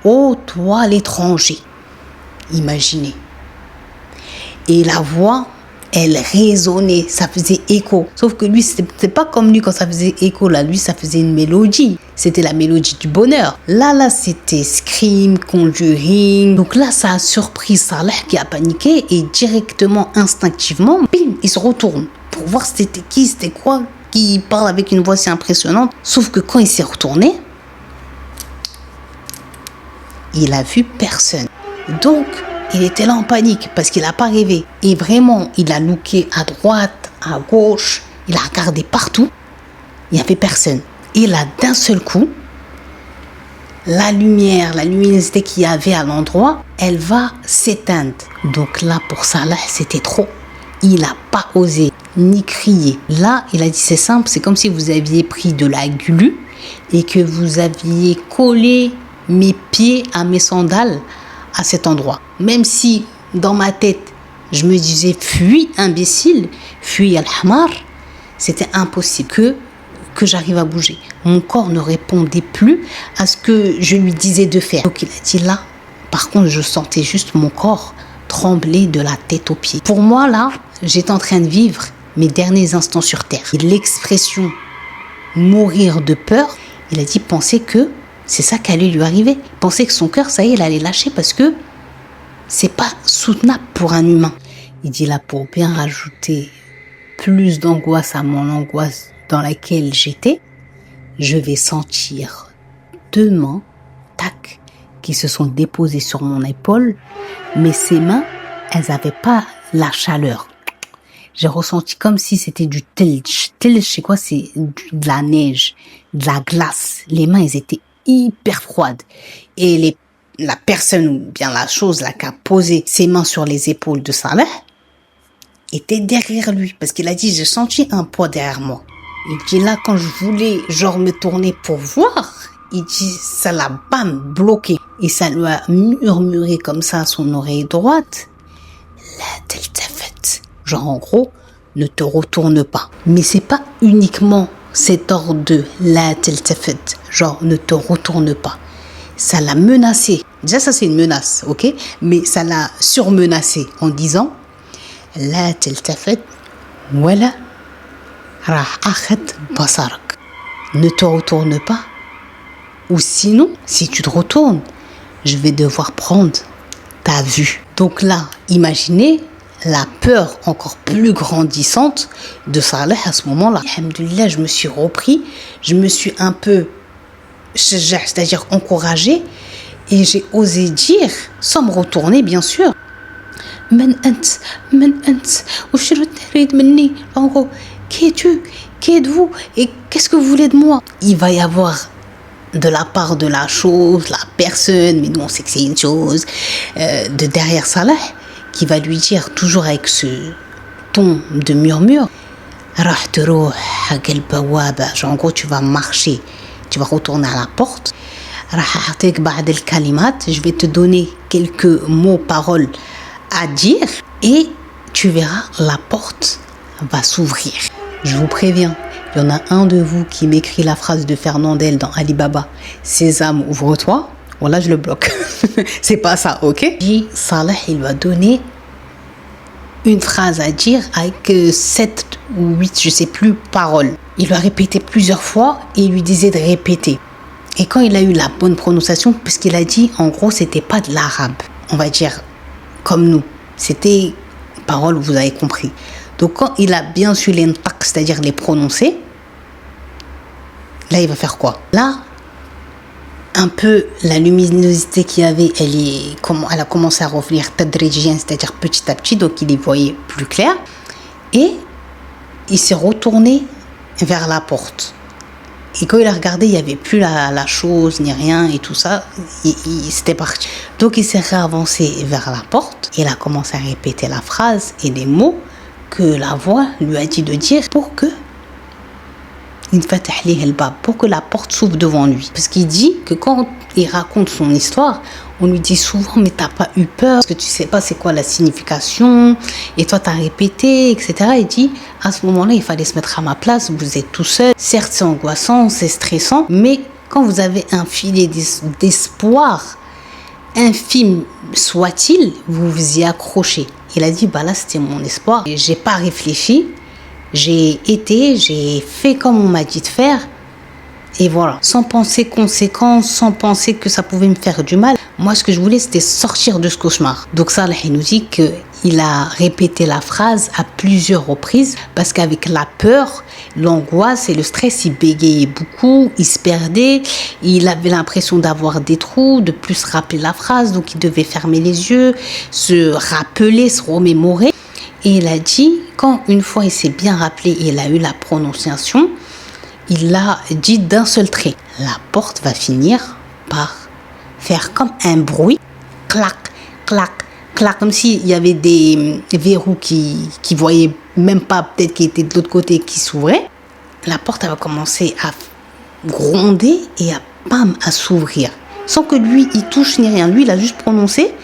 Oh, toi l'étranger. Imaginez. Et la voix, elle résonnait, ça faisait écho. Sauf que lui, c'était pas comme lui quand ça faisait écho. Là, lui, ça faisait une mélodie. C'était la mélodie du bonheur. Là, c'était Scream, Conjuring. Donc là, ça a surpris Saleh qui a paniqué et directement, instinctivement, bim, il se retourne pour voir c'était qui, c'était quoi, qui parle avec une voix si impressionnante. Sauf que quand il s'est retourné, il a vu personne. Donc, il était là en panique parce qu'il n'a pas rêvé. Et vraiment, il a looké à droite, à gauche. Il a regardé partout. Il n'y avait personne. Et là, d'un seul coup, la luminosité qu'il y avait à l'endroit, elle va s'éteindre. Donc là, pour Salah, c'était trop. Il n'a pas osé ni crier. Là, il a dit, c'est simple, c'est comme si vous aviez pris de la glu et que vous aviez collé mes pieds à mes sandales à cet endroit. Même si dans ma tête, je me disais fuis imbécile, fuis al-hamar, c'était impossible que j'arrive à bouger. Mon corps ne répondait plus à ce que je lui disais de faire. Donc il a dit là, par contre, je sentais juste mon corps trembler de la tête aux pieds. Pour moi, là, j'étais en train de vivre mes derniers instants sur Terre. Et l'expression mourir de peur, il a dit penser que c'est ça qui allait lui arriver. Penser que son cœur, ça y est, il allait lâcher parce que c'est pas soutenable pour un humain. Il dit là, pour bien rajouter plus d'angoisse à mon angoisse dans laquelle j'étais, je vais sentir 2 mains, tac, qui se sont déposées sur mon épaule, mais ces mains, elles n'avaient pas la chaleur. J'ai ressenti comme si c'était du tilj. Tilj, c'est quoi? C'est de la neige, de la glace. Les mains, elles étaient hyper froides. Et la personne, ou bien la chose là, qui a posé ses mains sur les épaules de Saleh, était derrière lui. Parce qu'il a dit, j'ai senti un poids derrière moi. Il dit là, quand je voulais genre me tourner pour voir, il dit, ça l'a bam, bloqué. Et ça lui a murmuré comme ça à son oreille droite. La teltafet. Genre en gros, ne te retourne pas. Mais c'est pas uniquement cet ordre de la teltafet. Genre ne te retourne pas. Ça l'a menacé. Déjà ça c'est une menace, ok? Mais ça l'a surmenacé en disant la teltafet wala rah akhat basarak. Ne te retourne pas. Ou sinon, si tu te retournes, je vais devoir prendre ta vue. Donc là, imaginez la peur encore plus grandissante de Saleh à ce moment-là. Alhamdoulilah, je me suis repris, je me suis un peu, c'est-à-dire encouragée, et j'ai osé dire, sans me retourner bien sûr, Men ant, en gros, qui es-tu? Qui êtes-vous? Et qu'est-ce que vous voulez de moi? Il va y avoir de la part de la chose, la personne, mais nous on sait que c'est une chose, de derrière Saleh, qui va lui dire, toujours avec ce ton de murmure, genre en gros tu vas marcher tu vas retourner à la porte. Je vais te donner quelques mots, paroles à dire et tu verras, la porte va s'ouvrir. Je vous préviens, il y en a un de vous qui m'écrit la phrase de Fernandel dans Alibaba, Sésame, ouvre-toi. Voilà, je le bloque. C'est pas ça, ok? Saleh, il va donner une phrase à dire avec 7 ou 8, je sais plus, paroles. Il lui a répété plusieurs fois et il lui disait de répéter. Et quand il a eu la bonne prononciation, parce qu'il a dit, en gros, c'était pas de l'arabe, on va dire comme nous. C'était paroles, vous avez compris. Donc quand il a bien su les ntak, c'est-à-dire les prononcer, là il va faire quoi? Là, un peu la luminosité qu'il y avait, elle a commencé à revenir tadrijian, c'est-à-dire petit à petit, donc il y voyait plus clair. Et il s'est retourné vers la porte. Et quand il a regardé, il n'y avait plus la chose, ni rien, et tout ça. C'était parti. Donc, il s'est réavancé vers la porte. Il a commencé à répéter la phrase et les mots que la voix lui a dit de dire pour que la porte s'ouvre devant lui. Parce qu'il dit que quand il raconte son histoire, on lui dit souvent, mais t'as pas eu peur, parce que tu sais pas c'est quoi la signification, et toi t'as répété, etc. Il dit, à ce moment-là, il fallait se mettre à ma place, vous êtes tout seul. Certes, c'est angoissant, c'est stressant, mais quand vous avez un filet d'espoir, infime soit-il, vous vous y accrochez. Il a dit, bah là, c'était mon espoir. Et j'ai pas réfléchi. J'ai fait comme on m'a dit de faire. Et voilà, sans penser conséquences, sans penser que ça pouvait me faire du mal. Moi, ce que je voulais, c'était sortir de ce cauchemar. Donc Saleh, il nous dit qu'il a répété la phrase à plusieurs reprises parce qu'avec la peur, l'angoisse et le stress, il bégayait beaucoup, il se perdait, il avait l'impression d'avoir des trous, de plus rappeler la phrase, donc il devait fermer les yeux, se rappeler, se remémorer. Et il a dit, quand une fois il s'est bien rappelé et il a eu la prononciation, il l'a dit d'un seul trait. La porte va finir par faire comme un bruit, clac, clac, clac, comme s'il y avait des verrous qui voyaient même pas, peut-être qui étaient de l'autre côté, qui s'ouvraient. La porte elle va commencer à gronder et à s'ouvrir. Sans que lui, il touche ni rien. Lui, il a juste prononcé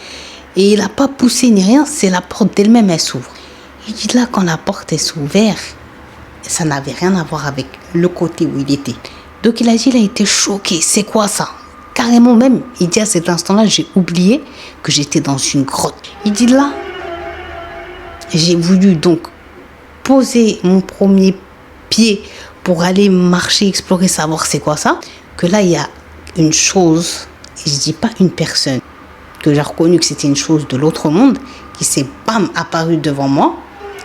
et il n'a pas poussé ni rien. C'est la porte d'elle-même, elle s'ouvre. Il dit là, quand la porte est ouverte, ça n'avait rien à voir avec le côté où il était. Donc il a dit, il a été choqué. C'est quoi ça? Carrément même, il dit à cet instant-là, j'ai oublié que j'étais dans une grotte. Il dit là, j'ai voulu donc poser mon premier pied pour aller marcher, explorer, savoir c'est quoi ça. Que là, il y a une chose, et je dis pas une personne, que j'ai reconnu que c'était une chose de l'autre monde, qui s'est bam apparue devant moi,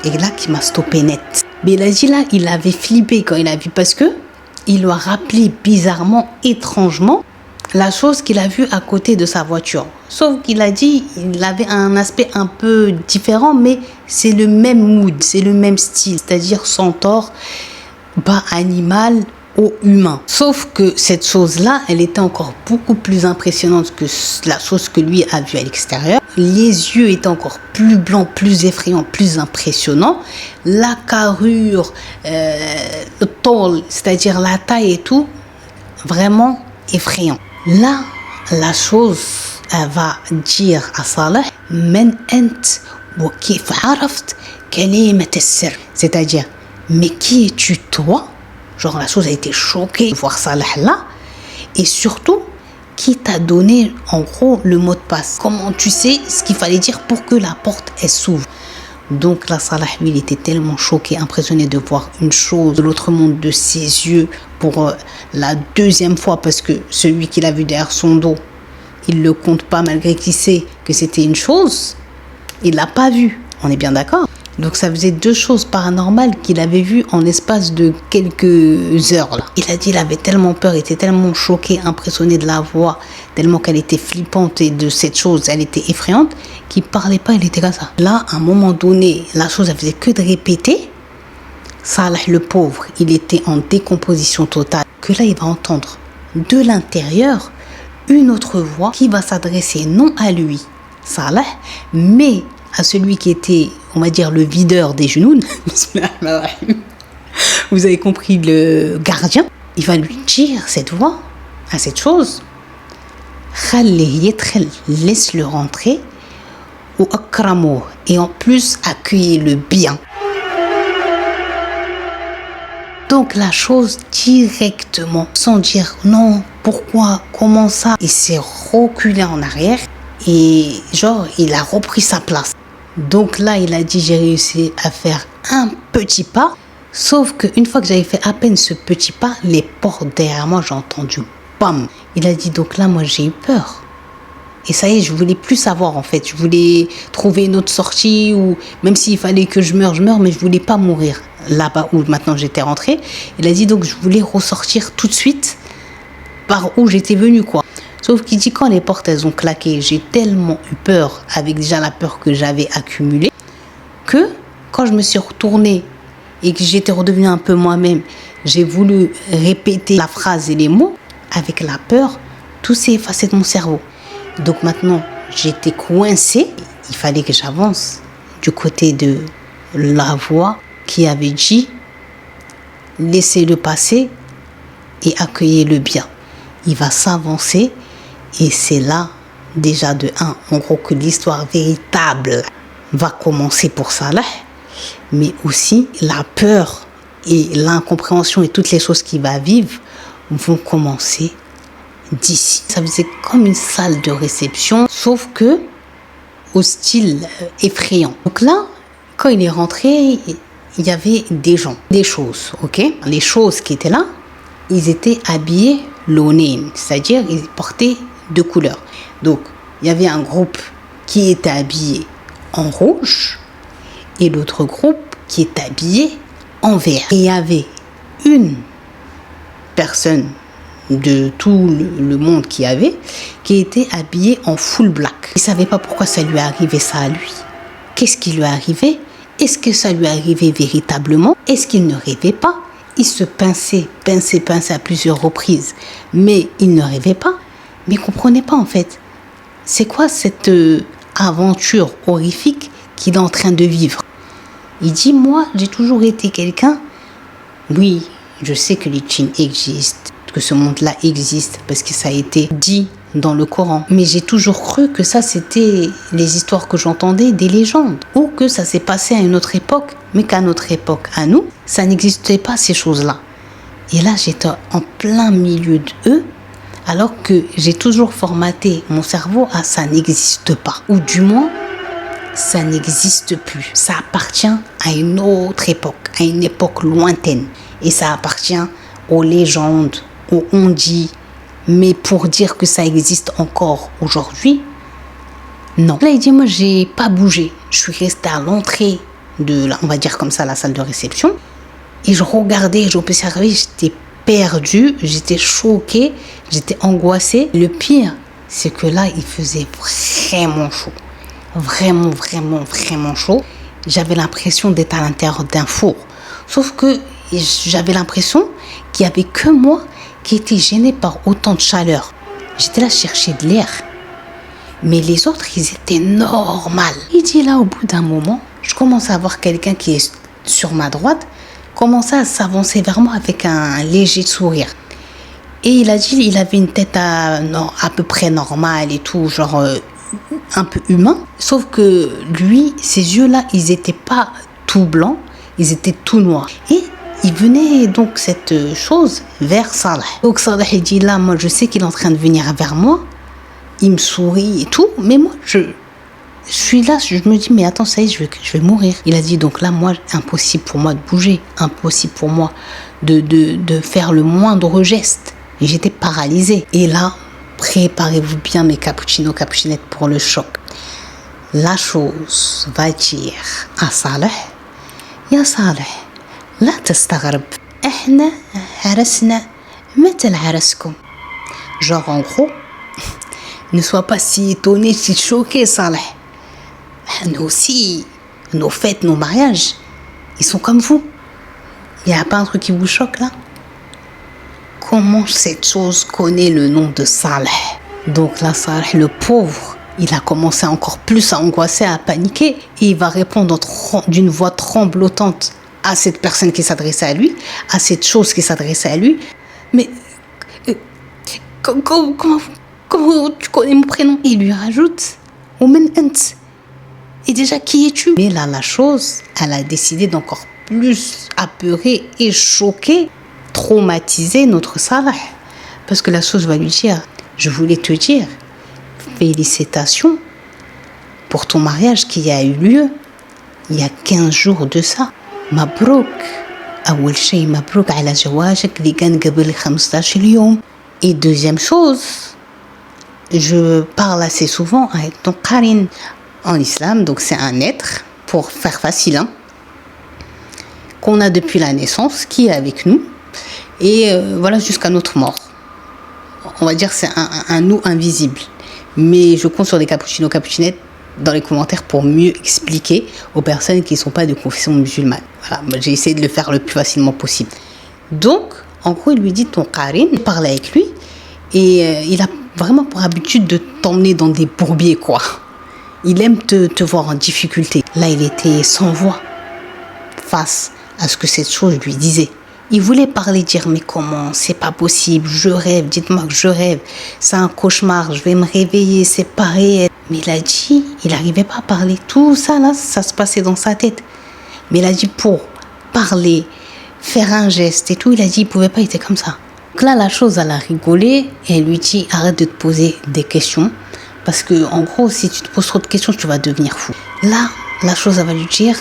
et là qui m'a stoppé net. Mais il a dit là, il avait flippé quand il a vu, parce que il lui a rappelé bizarrement, étrangement, la chose qu'il a vue à côté de sa voiture. Sauf qu'il a dit, il avait un aspect un peu différent, mais c'est le même mood, c'est le même style, c'est-à-dire centaure, bas animal, haut humain. Sauf que cette chose-là, elle était encore beaucoup plus impressionnante que la chose que lui a vue à l'extérieur. Les yeux étaient encore plus blancs, plus effrayants, plus impressionnants. La carrure, le tôle, c'est-à-dire la taille et tout, vraiment effrayant. Là, la chose, elle va dire à Saleh, Men ent wa kif araft kalimat as-sir. C'est-à-dire, mais qui es-tu toi? Genre la chose a été choquée de voir Saleh là. Et surtout, qui t'a donné en gros le mot de passe? Comment tu sais ce qu'il fallait dire pour que la porte elle s'ouvre? Donc là, Saleh, lui, il était tellement choqué, impressionné de voir une chose de l'autre monde de ses yeux pour la deuxième fois, parce que celui qu'il a vu derrière son dos, il ne le compte pas malgré qu'il sait que c'était une chose. Il l'a pas vu, on est bien d'accord? Donc ça faisait 2 choses paranormales qu'il avait vues en l'espace de quelques heures là. Il a dit qu'il avait tellement peur, il était tellement choqué, impressionné de la voix, tellement qu'elle était flippante et de cette chose, elle était effrayante, qu'il parlait pas, il était comme ça. Là, à un moment donné, la chose elle faisait que de répéter. Saleh le pauvre, il était en décomposition totale. Que là, il va entendre de l'intérieur une autre voix qui va s'adresser non à lui, Saleh, mais à celui qui était, on va dire, le videur des genoux. Vous avez compris, le gardien. il va lui dire cette voix, à cette chose, خليه يدخل, laisse-le rentrer, ou akramoh, et en plus accueillez le bien. Donc la chose directement, sans dire non, pourquoi, comment ça, il s'est reculé en arrière et genre il a repris sa place. Donc là il a dit j'ai réussi à faire un petit pas, sauf qu'une fois que j'avais fait à peine ce petit pas, les portes derrière moi j'ai entendu bam. Il a dit donc là moi j'ai eu peur. Et ça y est, je voulais plus savoir en fait. Je voulais trouver une autre sortie ou même s'il fallait que je meure, mais je voulais pas mourir là-bas où maintenant j'étais rentrée. Il a dit donc je voulais ressortir tout de suite par où j'étais venue quoi. Sauf qu'il dit quand les portes elles ont claqué, j'ai tellement eu peur avec déjà la peur que j'avais accumulée que quand je me suis retournée et que j'étais redevenue un peu moi-même, j'ai voulu répéter la phrase et les mots avec la peur, tout s'est effacé de mon cerveau. Donc maintenant, j'étais coincée. Il fallait que j'avance du côté de la voix qui avait dit « Laissez-le passer et accueillez le bien ». Il va s'avancer et c'est là, déjà de 1, en gros que l'histoire véritable va commencer pour Saleh, mais aussi la peur et l'incompréhension et toutes les choses qu'il va vivre vont commencer d'ici. Ça faisait comme une salle de réception, sauf que au style effrayant. Donc là, quand il est rentré, il y avait des gens, des choses, ok? Les choses qui étaient là, ils étaient habillés lonin, c'est-à-dire ils portaient 2 couleurs. Donc, il y avait un groupe qui était habillé en rouge et l'autre groupe qui est habillé en vert. Et il y avait une personne de tout le monde qui était habillé en full black. Il ne savait pas pourquoi ça lui arrivait ça à lui. Qu'est-ce qui lui est arrivé? Est-ce que ça lui arrivait véritablement? Est-ce qu'il ne rêvait pas? Il se pinçait à plusieurs reprises, mais il ne rêvait pas. Mais il ne comprenait pas en fait. C'est quoi cette aventure horrifique qu'il est en train de vivre? Il dit, moi, j'ai toujours été quelqu'un, oui, je sais que les djinns existent, que ce monde-là existe, parce que ça a été dit dans le Coran. Mais j'ai toujours cru que ça, c'était les histoires que j'entendais, des légendes, ou que ça s'est passé à une autre époque, mais qu'à notre époque, à nous, ça n'existait pas ces choses-là. Et là, j'étais en plein milieu d'eux, alors que j'ai toujours formaté mon cerveau à ça n'existe pas, ou du moins, ça n'existe plus. Ça appartient à une autre époque, à une époque lointaine. Et ça appartient aux légendes, aux on-dit. Mais pour dire que ça existe encore aujourd'hui, non. Là, il dit, moi, j'ai pas bougé. Je suis restée à l'entrée de, on va dire comme ça, la salle de réception. Et je regardais, j'observais, j'étais perdue, j'étais choquée, j'étais angoissée. Le pire, c'est que là, il faisait vraiment chaud. Vraiment chaud. J'avais l'impression d'être à l'intérieur d'un four. Sauf que j'avais l'impression qu'il n'y avait que moi qui était gênée par autant de chaleur. J'étais là chercher de l'air. Mais les autres, ils étaient normales. Il dit là, au bout d'un moment, je commence à voir quelqu'un qui est sur ma droite, commencer à s'avancer vers moi avec un léger sourire. Et il a dit, il avait une tête à peu près normale et tout, genre un peu humain. Sauf que lui, ses yeux-là, ils n'étaient pas tout blancs, ils étaient tout noirs. Et il venait donc cette chose vers Saleh. Donc Saleh, il dit là, moi je sais qu'il est en train de venir vers moi. Il me sourit et tout, mais moi je suis là, je me dis mais attends, ça y est, je vais mourir. Il a dit donc là, moi, impossible pour moi de bouger, impossible pour moi de faire le moindre geste. Et j'étais paralysée. Et là, préparez-vous bien mes cappuccinos, cappuccinettes pour le choc. La chose va dire à Saleh, ya Saleh, لا تستغرب احنا عرسنا مثل عرسكم. Genre en gros, ne sois pas si étonné, si choqué, Saleh. Nous aussi, nos fêtes, nos mariages, ils sont comme vous. Il n'y a pas un truc qui vous choque là? Comment cette chose connaît le nom de Saleh? Donc là, Saleh, le pauvre, il a commencé encore plus à angoisser, à paniquer. Et il va répondre d'une voix tremblotante à cette personne qui s'adressait à lui, à cette chose qui s'adressait à lui. mais comment tu connais mon prénom? Et il lui rajoute, Omen Ant. Et déjà, qui es-tu? Mais là, la chose, elle a décidé d'encore plus apeurer et choquer, traumatiser notre Salah. Parce que la chose va lui dire, je voulais te dire, félicitations pour ton mariage qui a eu lieu il y a 15 jours de ça. Mabrouk. أول شيء مبروك على زواجك اللي كان قبل 15 يوم. Et deuxième chose, je parle assez souvent avec ton qarin en islam, donc c'est un être, pour faire facile, hein, qu'on a depuis la naissance, qui est avec nous, et voilà jusqu'à notre mort. On va dire que c'est un nous invisible. Mais je compte sur des cappuccinettes dans les commentaires pour mieux expliquer aux personnes qui ne sont pas de confession musulmane. Voilà, j'ai essayé de le faire le plus facilement possible. Donc, en gros, il lui dit ton qarin, parle avec lui, et il a vraiment pour habitude de t'emmener dans des bourbiers, quoi. Il aime te voir en difficulté. Là, il était sans voix face à ce que cette chose lui disait. Il voulait parler, dire, mais comment, c'est pas possible, je rêve, dites-moi que je rêve, c'est un cauchemar, je vais me réveiller, c'est pas réel. Mais il a dit, il n'arrivait pas à parler. Tout ça, là, ça se passait dans sa tête. Mais il a dit, pour parler, faire un geste et tout, il a dit, il pouvait pas, il était comme ça. Donc là, la chose, elle a rigolé et elle lui dit, arrête de te poser des questions. Parce que, en gros, si tu te poses trop de questions, tu vas devenir fou. Là, la chose, elle va lui dire,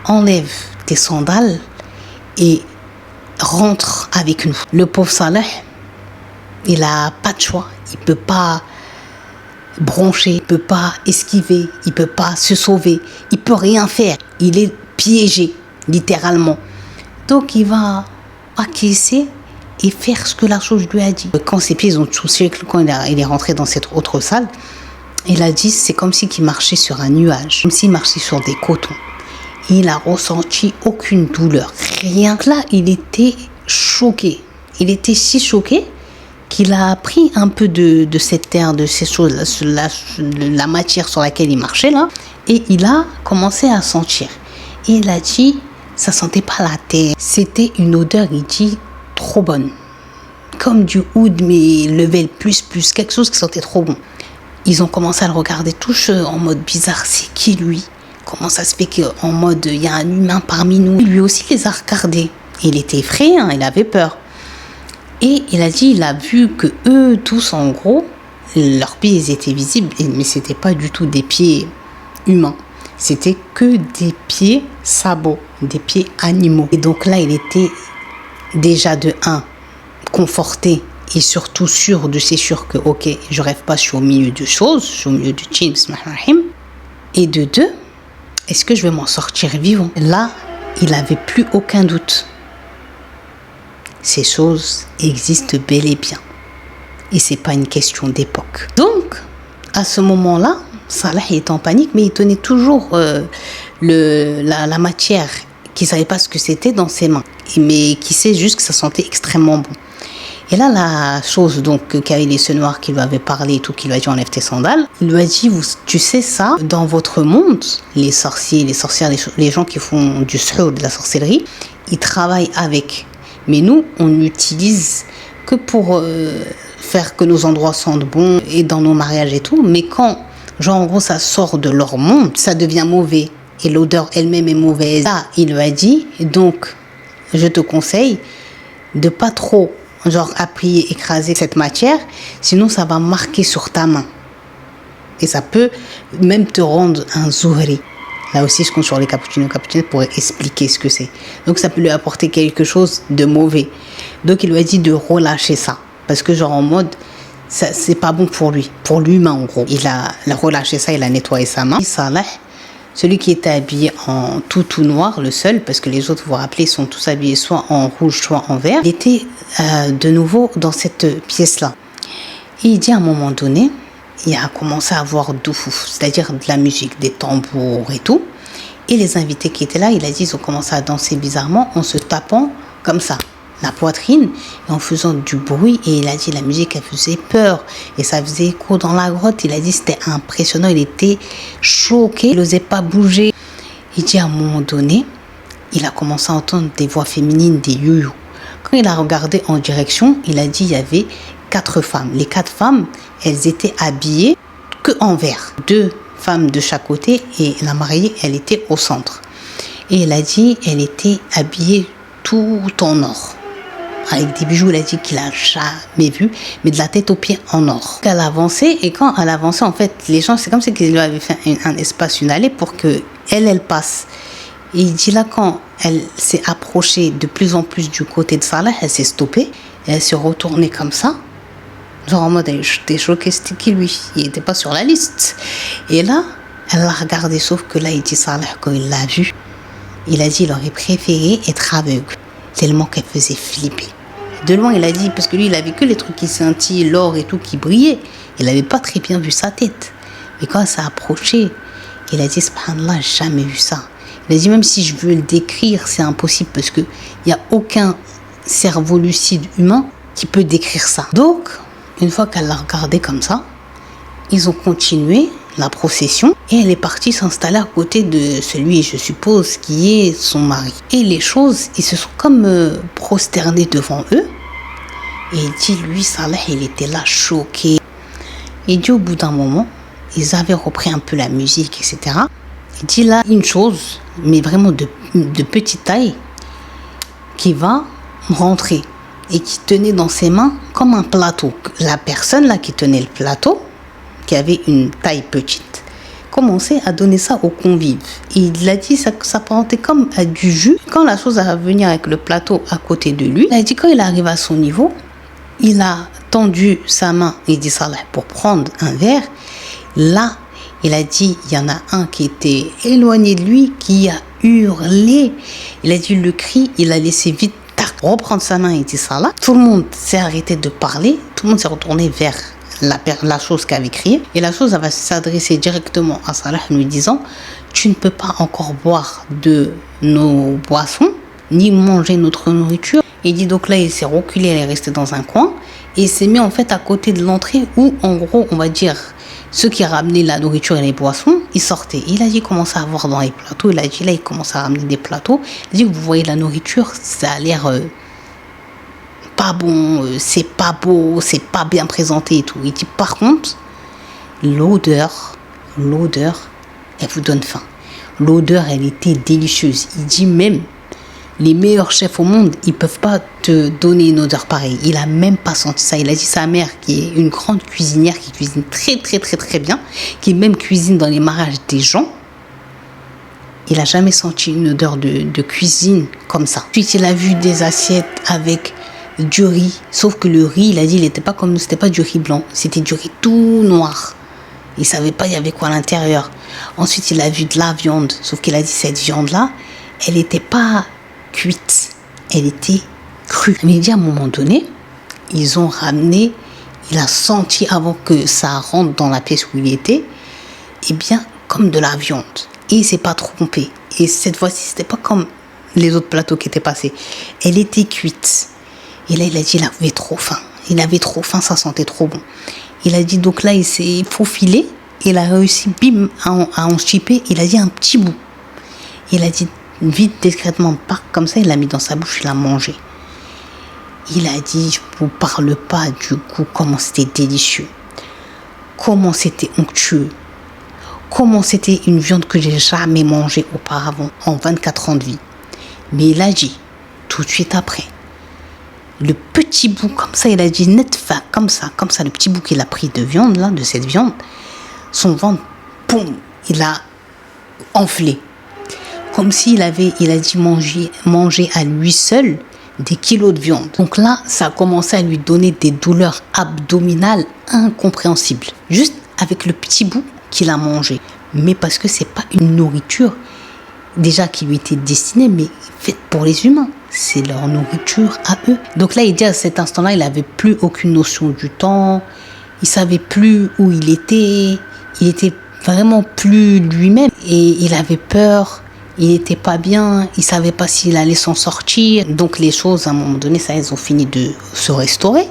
enlève tes sandales et rentre avec nous. Le pauvre Salah, il a pas de choix. Il peut pas broncher, il peut pas esquiver, il peut pas se sauver, il peut rien faire. Il est piégé, littéralement. Donc, il va acquiescer et faire ce que la chose lui a dit. Quand ses pieds ont touché, quand il est rentré dans cette autre salle, il a dit, c'est comme s'il marchait sur un nuage, comme s'il marchait sur des cotons. Il n'a ressenti aucune douleur, rien. Là, il était choqué. Il était si choqué qu'il a pris un peu de cette terre, de ces choses, la matière sur laquelle il marchait là, et il a commencé à sentir. Et il a dit, ça sentait pas la terre, c'était une odeur, il dit, trop bonne, comme du oud mais level plus, quelque chose qui sentait trop bon. Ils ont commencé à le regarder tous en mode bizarre, c'est qui lui? Comment ça se fait qu'en mode, il y a un humain parmi nous? Lui aussi les a regardés. Il était effrayé, hein, il avait peur. Et il a dit, il a vu que eux tous, en gros, leurs pieds ils étaient visibles, mais c'était pas du tout des pieds humains. C'était que des pieds sabots, des pieds animaux. Et donc là, il était déjà de 1, conforté et surtout sûr de c'est sûr que, ok, je rêve pas, je suis au milieu de choses, je suis au milieu du djinn, bismillahirrahmanirrahim. Et de 2, est-ce que je vais m'en sortir vivant? Là, il n'avait plus aucun doute. Ces choses existent bel et bien. Et c'est pas une question d'époque. Donc, à ce moment-là, Salah est en panique, mais il tenait toujours la matière qu'il ne savait pas ce que c'était dans ses mains. Mais qui sait juste que ça sentait extrêmement bon. Et là, la chose, donc, Kaïl ce noir qui lui avait parlé et tout, qui lui a dit enlève tes sandales, il lui a dit, tu sais ça, dans votre monde, les sorciers, les sorcières, les gens qui font du suhur, de la sorcellerie, ils travaillent avec. Mais nous, on n'utilise que pour faire que nos endroits sentent bon et dans nos mariages et tout. Mais quand, genre, en gros, ça sort de leur monde, ça devient mauvais. Et l'odeur elle-même est mauvaise. Là, il lui a dit, donc, je te conseille de pas trop genre appuyer, écraser cette matière, sinon ça va marquer sur ta main. Et ça peut même te rendre un zuhri. Là aussi, je compte sur les cappuccinettes pour expliquer ce que c'est. Donc ça peut lui apporter quelque chose de mauvais. Donc il lui a dit de relâcher ça. Parce que genre en mode, ça, c'est pas bon pour lui, pour l'humain en gros. Il a relâché ça, il a nettoyé sa main. Salah, celui qui était habillé en tout noir, le seul, parce que les autres, vous vous rappelez, sont tous habillés soit en rouge, soit en vert. Il était de nouveau dans cette pièce-là. Et il dit à un moment donné, il a commencé à avoir doufouf, c'est-à-dire de la musique, des tambours et tout. Et les invités qui étaient là, il a dit, ils ont commencé à danser bizarrement en se tapant comme ça, la poitrine, et en faisant du bruit. Et il a dit, la musique, elle faisait peur. Et ça faisait écho dans la grotte. Il a dit, c'était impressionnant. Il était choqué. Il n'osait pas bouger. Il dit, à un moment donné, il a commencé à entendre des voix féminines, des youyou. Quand Quand il a regardé en direction, il a dit il y avait 4 femmes. Les 4 femmes, elles étaient habillées que en vert. 2 femmes de chaque côté et la mariée, elle était au centre. Et il a dit elle était habillée tout en or. Avec des bijoux, il a dit qu'il a jamais vu, mais de la tête aux pieds en or. Elle avançait et quand elle avançait, en fait, les gens, c'est comme si qu'ils lui avaient fait un espace, une allée pour que elle passe. Et il dit là, quand elle s'est approchée de plus en plus du côté de Salah, elle s'est stoppée et elle s'est retournée comme ça. Genre en mode, j'étais choquée, c'était qui lui? Il n'était pas sur la liste. Et là, elle l'a regardé, sauf que là, il dit Salah, quand il l'a vu, il a dit il aurait préféré être aveugle, tellement qu'elle faisait flipper. De loin, il a dit, parce que lui, il avait que les trucs qui scintillaient, l'or et tout qui brillait. Il n'avait pas très bien vu sa tête. Mais quand elle s'est approchée, il a dit, subhanallah, j'ai jamais vu ça. Il a dit, même si je veux le décrire, c'est impossible parce qu'il n'y a aucun cerveau lucide humain qui peut décrire ça. Donc, une fois qu'elle l'a regardé comme ça, ils ont continué la procession et elle est partie s'installer à côté de celui, je suppose, qui est son mari. Et les choses, ils se sont comme prosternés devant eux. Et il dit, lui, Salah, il était là choqué. Il dit, au bout d'un moment, ils avaient repris un peu la musique, etc. Il dit là une chose, mais vraiment de petite taille, qui va rentrer et qui tenait dans ses mains comme un plateau. La personne là qui tenait le plateau, qui avait une taille petite, commençait à donner ça aux convives. Et il a dit ça s'apparentait comme à du jus. Quand la chose va venir avec le plateau à côté de lui, il a dit quand il arrive à son niveau, il a tendu sa main, il dit ça là, pour prendre un verre. Là, il a dit, il y en a un qui était éloigné de lui, qui a hurlé. Il a dit le cri, il a laissé vite reprendre sa main et dit ça là. Tout le monde s'est arrêté de parler, tout le monde s'est retourné vers la chose qui avait crié. Et la chose, elle va s'adresser directement à Salah en lui disant, tu ne peux pas encore boire de nos boissons, ni manger notre nourriture. Il dit donc là, il s'est reculé, elle est restée dans un coin et il s'est mis en fait à côté de l'entrée où en gros, on va dire, ceux qui ramenaient la nourriture et les boissons, ils sortaient. Il a dit commencer à voir dans les plateaux. Il a dit là, il commence à ramener des plateaux. Il a dit vous voyez la nourriture, ça a l'air pas bon, c'est pas beau, c'est pas bien présenté et tout. Il dit par contre, l'odeur, elle vous donne faim. L'odeur, elle était délicieuse. Il dit même les meilleurs chefs au monde, ils peuvent pas te donner une odeur pareille. Il a même pas senti ça. Il a dit sa mère, qui est une grande cuisinière, qui cuisine très bien, qui même cuisine dans les mariages des gens, il a jamais senti une odeur de cuisine comme ça. Ensuite, il a vu des assiettes avec du riz, sauf que le riz, il a dit, il était pas comme nous, c'était pas du riz blanc, c'était du riz tout noir. Il savait pas il y avait quoi à l'intérieur. Ensuite, il a vu de la viande, sauf qu'il a dit cette viande-là, elle n'était pas cuite, elle était crue. Mais il dit à un moment donné, ils ont ramené, il a senti avant que ça rentre dans la pièce où il était, eh bien, comme de la viande. Et il s'est pas trompé. Et cette fois-ci, c'était pas comme les autres plateaux qui étaient passés. Elle était cuite. Et là, il a dit, il avait trop faim. Il avait trop faim, ça sentait trop bon. Il a dit, donc là, il s'est faufilé. Il a réussi, bim, à en chipper. Il a dit un petit bout. Il a dit, vite, discrètement, comme ça, il l'a mis dans sa bouche, il l'a mangé. Il a dit, je vous parle pas du goût, comment c'était délicieux, comment c'était onctueux, comment c'était une viande que j'ai jamais mangée auparavant en 24 ans de vie. Mais il a dit, tout de suite après, le petit bout, comme ça, il a dit net fin, comme ça, le petit bout qu'il a pris de viande, là, de cette viande, son ventre, boum, il a enflé. Comme s'il avait, il a dit manger à lui seul des kilos de viande. Donc là, ça a commencé à lui donner des douleurs abdominales incompréhensibles. Juste avec le petit bout qu'il a mangé. Mais parce que c'est pas une nourriture déjà qui lui était destinée, mais faite pour les humains. C'est leur nourriture à eux. Donc là, il dit à cet instant-là, il n'avait plus aucune notion du temps. Il savait plus où il était. Il était vraiment plus lui-même. Et il avait peur. Il n'était pas bien, il ne savait pas s'il allait s'en sortir. Donc les choses, à un moment donné, ça, elles ont fini de se restaurer.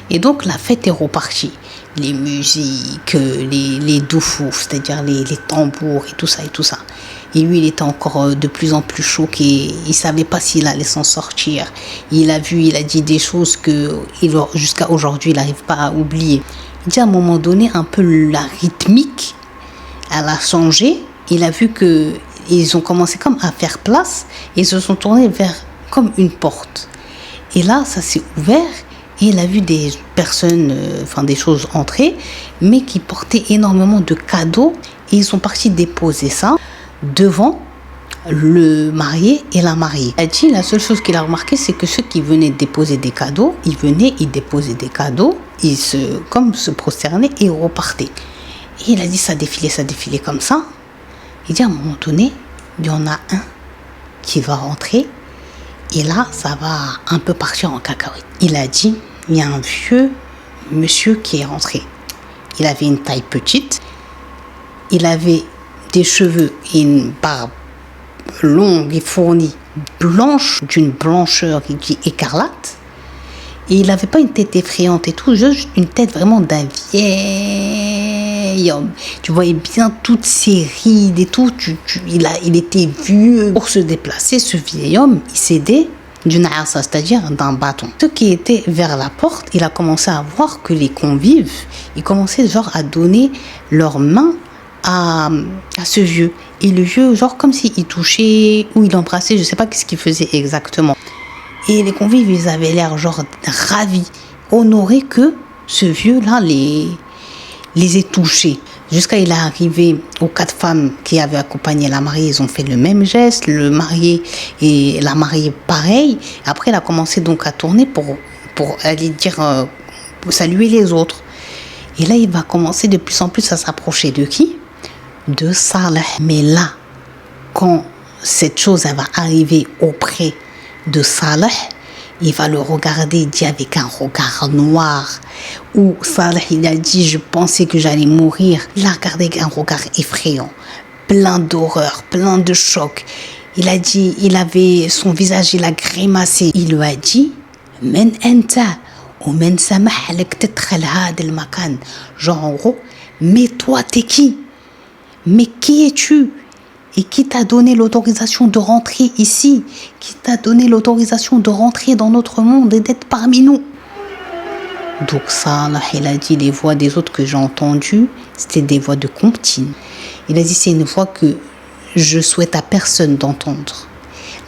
Et donc la fête est repartie. les musiques, les doufouf, c'est-à-dire les tambours et tout ça et tout ça. Et lui, il était encore de plus en plus choqué. Il savait pas s'il allait s'en sortir. Il a dit des choses que jusqu'à aujourd'hui, il n'arrive pas à oublier. Il dit à un moment donné, un peu la rythmique, elle a changé. Il a vu que ils ont commencé comme à faire place et ils se sont tournés vers comme une porte. Et là, ça s'est ouvert et il a vu des personnes, des choses entrer, mais qui portaient énormément de cadeaux et ils sont partis déposer ça devant le marié et la mariée. Il a dit, la seule chose qu'il a remarqué, c'est que ceux qui venaient déposer des cadeaux, ils déposaient des cadeaux, ils se prosternaient et repartaient. Et il a dit, ça défilait comme ça. Il dit, à un moment donné, il y en a un qui va rentrer et là, ça va un peu partir en cacahuète. Il a dit, il y a un vieux monsieur qui est rentré. Il avait une taille petite, il avait des cheveux et une barbe longue et fournie, blanche, d'une blancheur qui est écarlate. Et il n'avait pas une tête effrayante et tout, juste une tête vraiment d'un vieil homme. Tu voyais bien toutes ses rides et tout. Il était vieux. Pour se déplacer, ce vieil homme, il s'aidait d'une assa, c'est-à-dire d'un bâton. Ceux qui étaient vers la porte, il a commencé à voir que les convives, ils commençaient à donner leurs mains à ce vieux. Et le vieux, comme s'il touchait ou il embrassait, je ne sais pas ce qu'il faisait exactement. Et les convives, ils avaient l'air ravis, honorés que ce vieux-là les ait touchés. Jusqu'à il est arrivé aux 4 femmes qui avaient accompagné la mariée, ils ont fait le même geste, le marié et la mariée pareil. Après, il a commencé donc à tourner pour aller dire, pour saluer les autres. Et là, il va commencer de plus en plus à s'approcher de qui? De Saleh. Mais là, quand cette chose elle va arriver auprès de Saleh, il va le regarder, il dit avec un regard noir, où Saleh il a dit, je pensais que j'allais mourir. Il a regardé avec un regard effrayant, plein d'horreur, plein de choc. Il a dit, son visage, il a grimacé. Il lui a dit, men anta ou men samah lak tadkhal hada al-makan. En gros, mais toi t'es qui? Mais qui es-tu? Et qui t'a donné l'autorisation de rentrer ici? Qui t'a donné l'autorisation de rentrer dans notre monde et d'être parmi nous? Donc ça, là, il a dit, les voix des autres que j'ai entendues, c'était des voix de comptines. Il a dit, c'est une voix que je souhaite à personne d'entendre.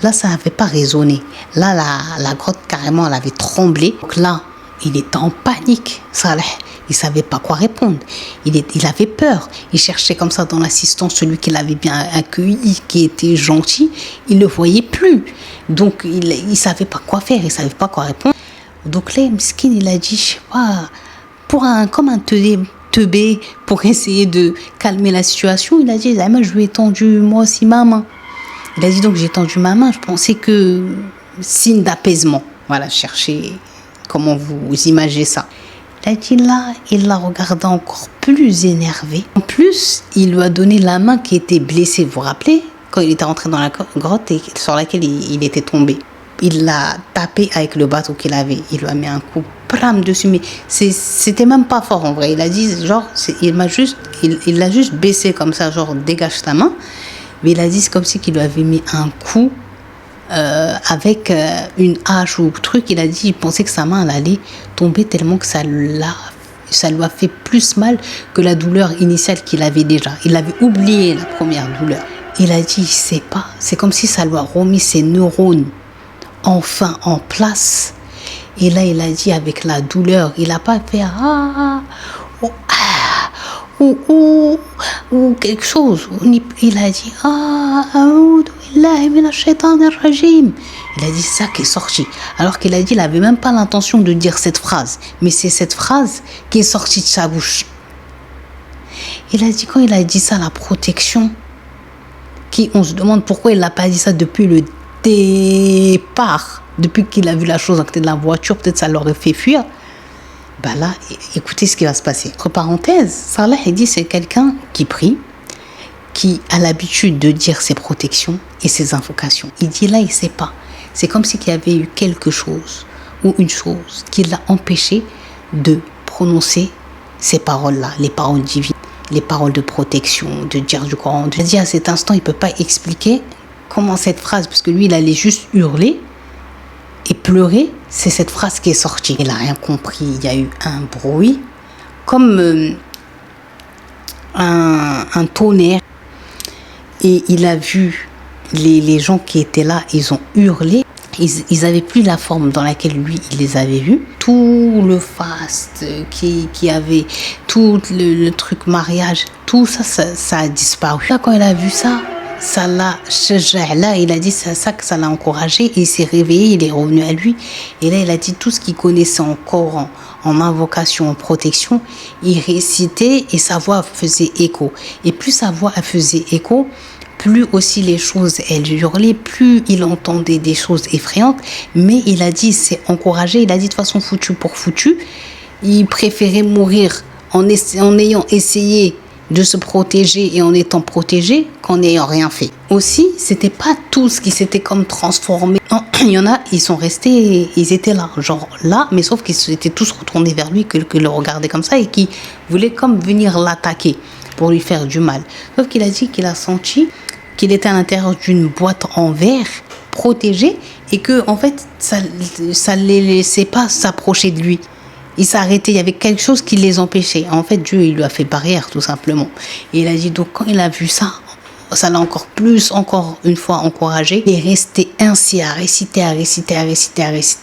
Là, ça n'avait pas résonné. Là, la grotte, carrément, elle avait tremblé. Donc là, il était en panique, Saleh. Il ne savait pas quoi répondre. Il avait peur. Il cherchait comme ça dans l'assistance celui qui l'avait bien accueilli, qui était gentil. Il ne le voyait plus. Donc, il ne savait pas quoi faire. Il ne savait pas quoi répondre. Donc là, Mskin, il a dit, je sais pas, comme un teubé pour essayer de calmer la situation, il a dit, je lui ai tendu moi aussi ma main. Il a dit, donc j'ai tendu ma main. Je pensais que signe d'apaisement. Voilà, cherchez comment vous imaginez ça. Il a dit là, il l'a regardé encore plus énervé. En plus, il lui a donné la main qui était blessée. Vous vous rappelez, quand il était rentré dans la grotte et sur laquelle il était tombé. Il l'a tapé avec le bâton qu'il avait. Il lui a mis un coup pram dessus. Mais c'était même pas fort en vrai. Il a dit, il l'a juste baissé comme ça, dégage ta main. Mais il a dit, c'est comme si il lui avait mis un coup avec une hache ou truc. Il a dit, il pensait que sa main elle allait tomber tellement que ça lui a fait plus mal que la douleur initiale qu'il avait déjà. Il avait oublié la première douleur. Il a dit, il sait pas, c'est comme si ça lui a remis ses neurones enfin en place. Et là, il a dit avec la douleur, il n'a pas fait ou quelque chose. Il a dit il a dit ça qui est sorti. Alors qu'il a dit, il n'avait même pas l'intention de dire cette phrase. Mais c'est cette phrase qui est sortie de sa bouche. Il a dit, quand il a dit ça, la protection, on se demande pourquoi il n'a pas dit ça depuis le départ. Depuis qu'il a vu la chose à côté de la voiture, peut-être ça l'aurait fait fuir. Là, écoutez ce qui va se passer. Entre parenthèses, Saleh, il dit, c'est quelqu'un qui prie, qui a l'habitude de dire ses protections et ses invocations. Il dit là, il ne sait pas. C'est comme s'il y avait eu quelque chose ou une chose qui l'a empêché de prononcer ces paroles-là, les paroles divines, les paroles de protection, de dire du Coran. Je dis à cet instant, il ne peut pas expliquer comment cette phrase, parce que lui, il allait juste hurler et pleurer, c'est cette phrase qui est sortie. Il n'a rien compris, il y a eu un bruit, comme un tonnerre. Et il a vu les gens qui étaient là, ils ont hurlé. Ils n'avaient plus la forme dans laquelle lui, il les avait vus. Tout le faste qui avait, tout le truc mariage, tout ça a disparu. Là, quand il a vu ça l'a là, il a dit c'est ça que ça l'a encouragé. Et il s'est réveillé, il est revenu à lui. Et là, il a dit tout ce qu'il connaissait encore en invocation, en protection, il récitait et sa voix faisait écho. Et plus sa voix faisait écho, plus aussi les choses, elles hurlaient, plus il entendait des choses effrayantes. Mais il a dit, c'est encouragé, il a dit de façon foutu pour foutu. Il préférait mourir en ayant essayé de se protéger et en étant protégé qu'en n'ayant rien fait. Aussi, c'était pas tous qui s'étaient comme transformés. Non, il y en a, ils sont restés, ils étaient là, genre là, mais sauf qu'ils s'étaient tous retournés vers lui, que le regardaient comme ça et qui voulaient comme venir l'attaquer pour lui faire du mal. Sauf qu'il a dit qu'il a senti qu'il était à l'intérieur d'une boîte en verre protégée et que en fait ça les laissait pas s'approcher de lui. Ils s'arrêtaient, il y avait quelque chose qui les empêchait. En fait, Dieu, il lui a fait barrière, tout simplement. Et il a dit, donc, quand il a vu ça l'a encore une fois encouragé. Il est resté ainsi à réciter.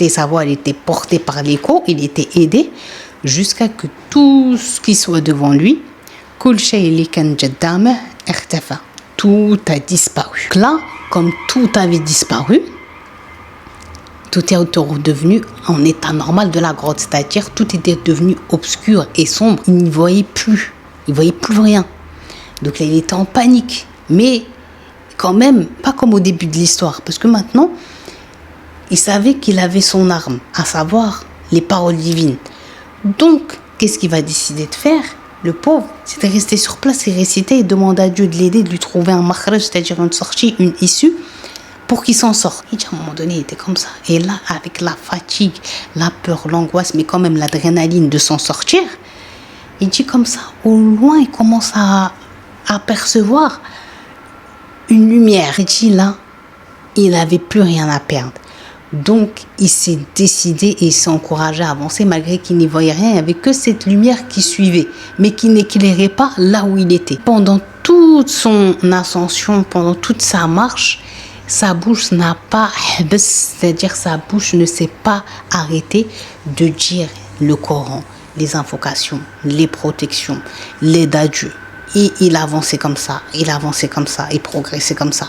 Sa voix, elle était portée par l'écho, il était aidé, jusqu'à que tout ce qui soit devant lui, tout a disparu. Là, comme tout avait disparu, tout est redevenu en état normal de la grotte, c'est-à-dire tout était devenu obscur et sombre. Il n'y voyait plus, rien. Donc là, il était en panique, mais quand même pas comme au début de l'histoire, parce que maintenant, il savait qu'il avait son arme, à savoir les paroles divines. Donc, qu'est-ce qu'il va décider de faire? Le pauvre, c'était rester sur place et réciter et demander à Dieu de l'aider, de lui trouver un makhraj, c'est-à-dire une sortie, une issue, pour qu'il s'en sorte. Et à un moment donné, il était comme ça. Et là, avec la fatigue, la peur, l'angoisse, mais quand même l'adrénaline de s'en sortir, il dit comme ça, au loin, il commence à apercevoir une lumière. Il dit là, il n'avait plus rien à perdre. Donc, il s'est décidé et il s'est encouragé à avancer malgré qu'il n'y voyait rien. Il n'y avait que cette lumière qui suivait, mais qui n'éclairait pas là où il était. Pendant toute son ascension, pendant toute sa marche, sa bouche n'a pas, c'est-à-dire sa bouche ne s'est pas arrêtée de dire le Coran, les invocations, les protections, l'aide à Dieu. Et il avançait comme ça, il progressait comme ça,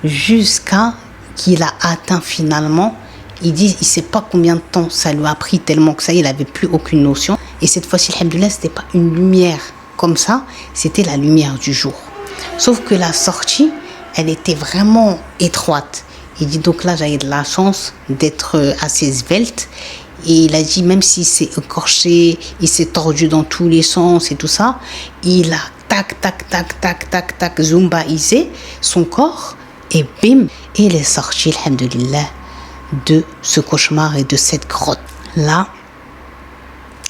jusqu'à qu'il a atteint finalement, il dit, il ne sait pas combien de temps ça lui a pris, tellement que ça, il n'avait plus aucune notion. Et cette fois-ci, alhamdoulilah, ce n'était pas une lumière comme ça, c'était la lumière du jour. Sauf que la sortie, elle était vraiment étroite. Il dit, donc là, j'avais de la chance d'être assez svelte. Et il a dit, même s'il s'est écorché, il s'est tordu dans tous les sens et tout ça, il a tac, zumbaïsé son corps et bim, il est sorti, alhamdoulilah, de ce cauchemar et de cette grotte. Là,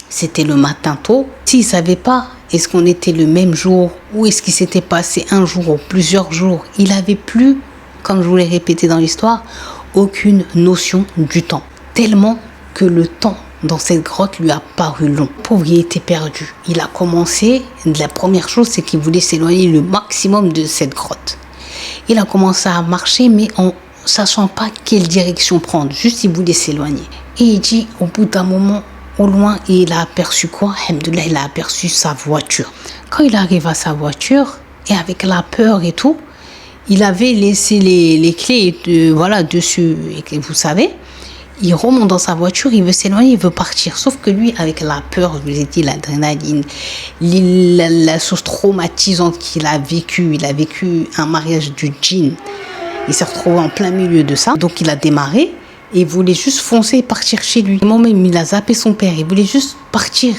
c'était le matin tôt. S'il ne savait pas, est-ce qu'on était le même jour ou est-ce qu'il s'était passé un jour ou plusieurs jours, il n'avait plus, comme je vous l'ai répété dans l'histoire, aucune notion du temps. Tellement que le temps dans cette grotte lui a paru long. Le pauvre, il était perdu. Il a commencé, la première chose, c'est qu'il voulait s'éloigner le maximum de cette grotte. Il a commencé à marcher, mais en sachant pas quelle direction prendre. Juste, il voulait s'éloigner. Et il dit, au bout d'un moment, au loin, il a aperçu quoi? Alhamdoulilah, il a aperçu sa voiture. Quand il arrive à sa voiture, et avec la peur et tout, il avait laissé les clés dessus. Et vous savez, il remonte dans sa voiture, il veut s'éloigner, il veut partir. Sauf que lui, avec la peur, je vous ai dit, l'adrénaline, la chose traumatisante qu'il a vécue, il a vécu un mariage du djinn. Il s'est retrouvé en plein milieu de ça. Donc, il a démarré et il voulait juste foncer et partir chez lui. Au moment même, il a zappé son père. Il voulait juste partir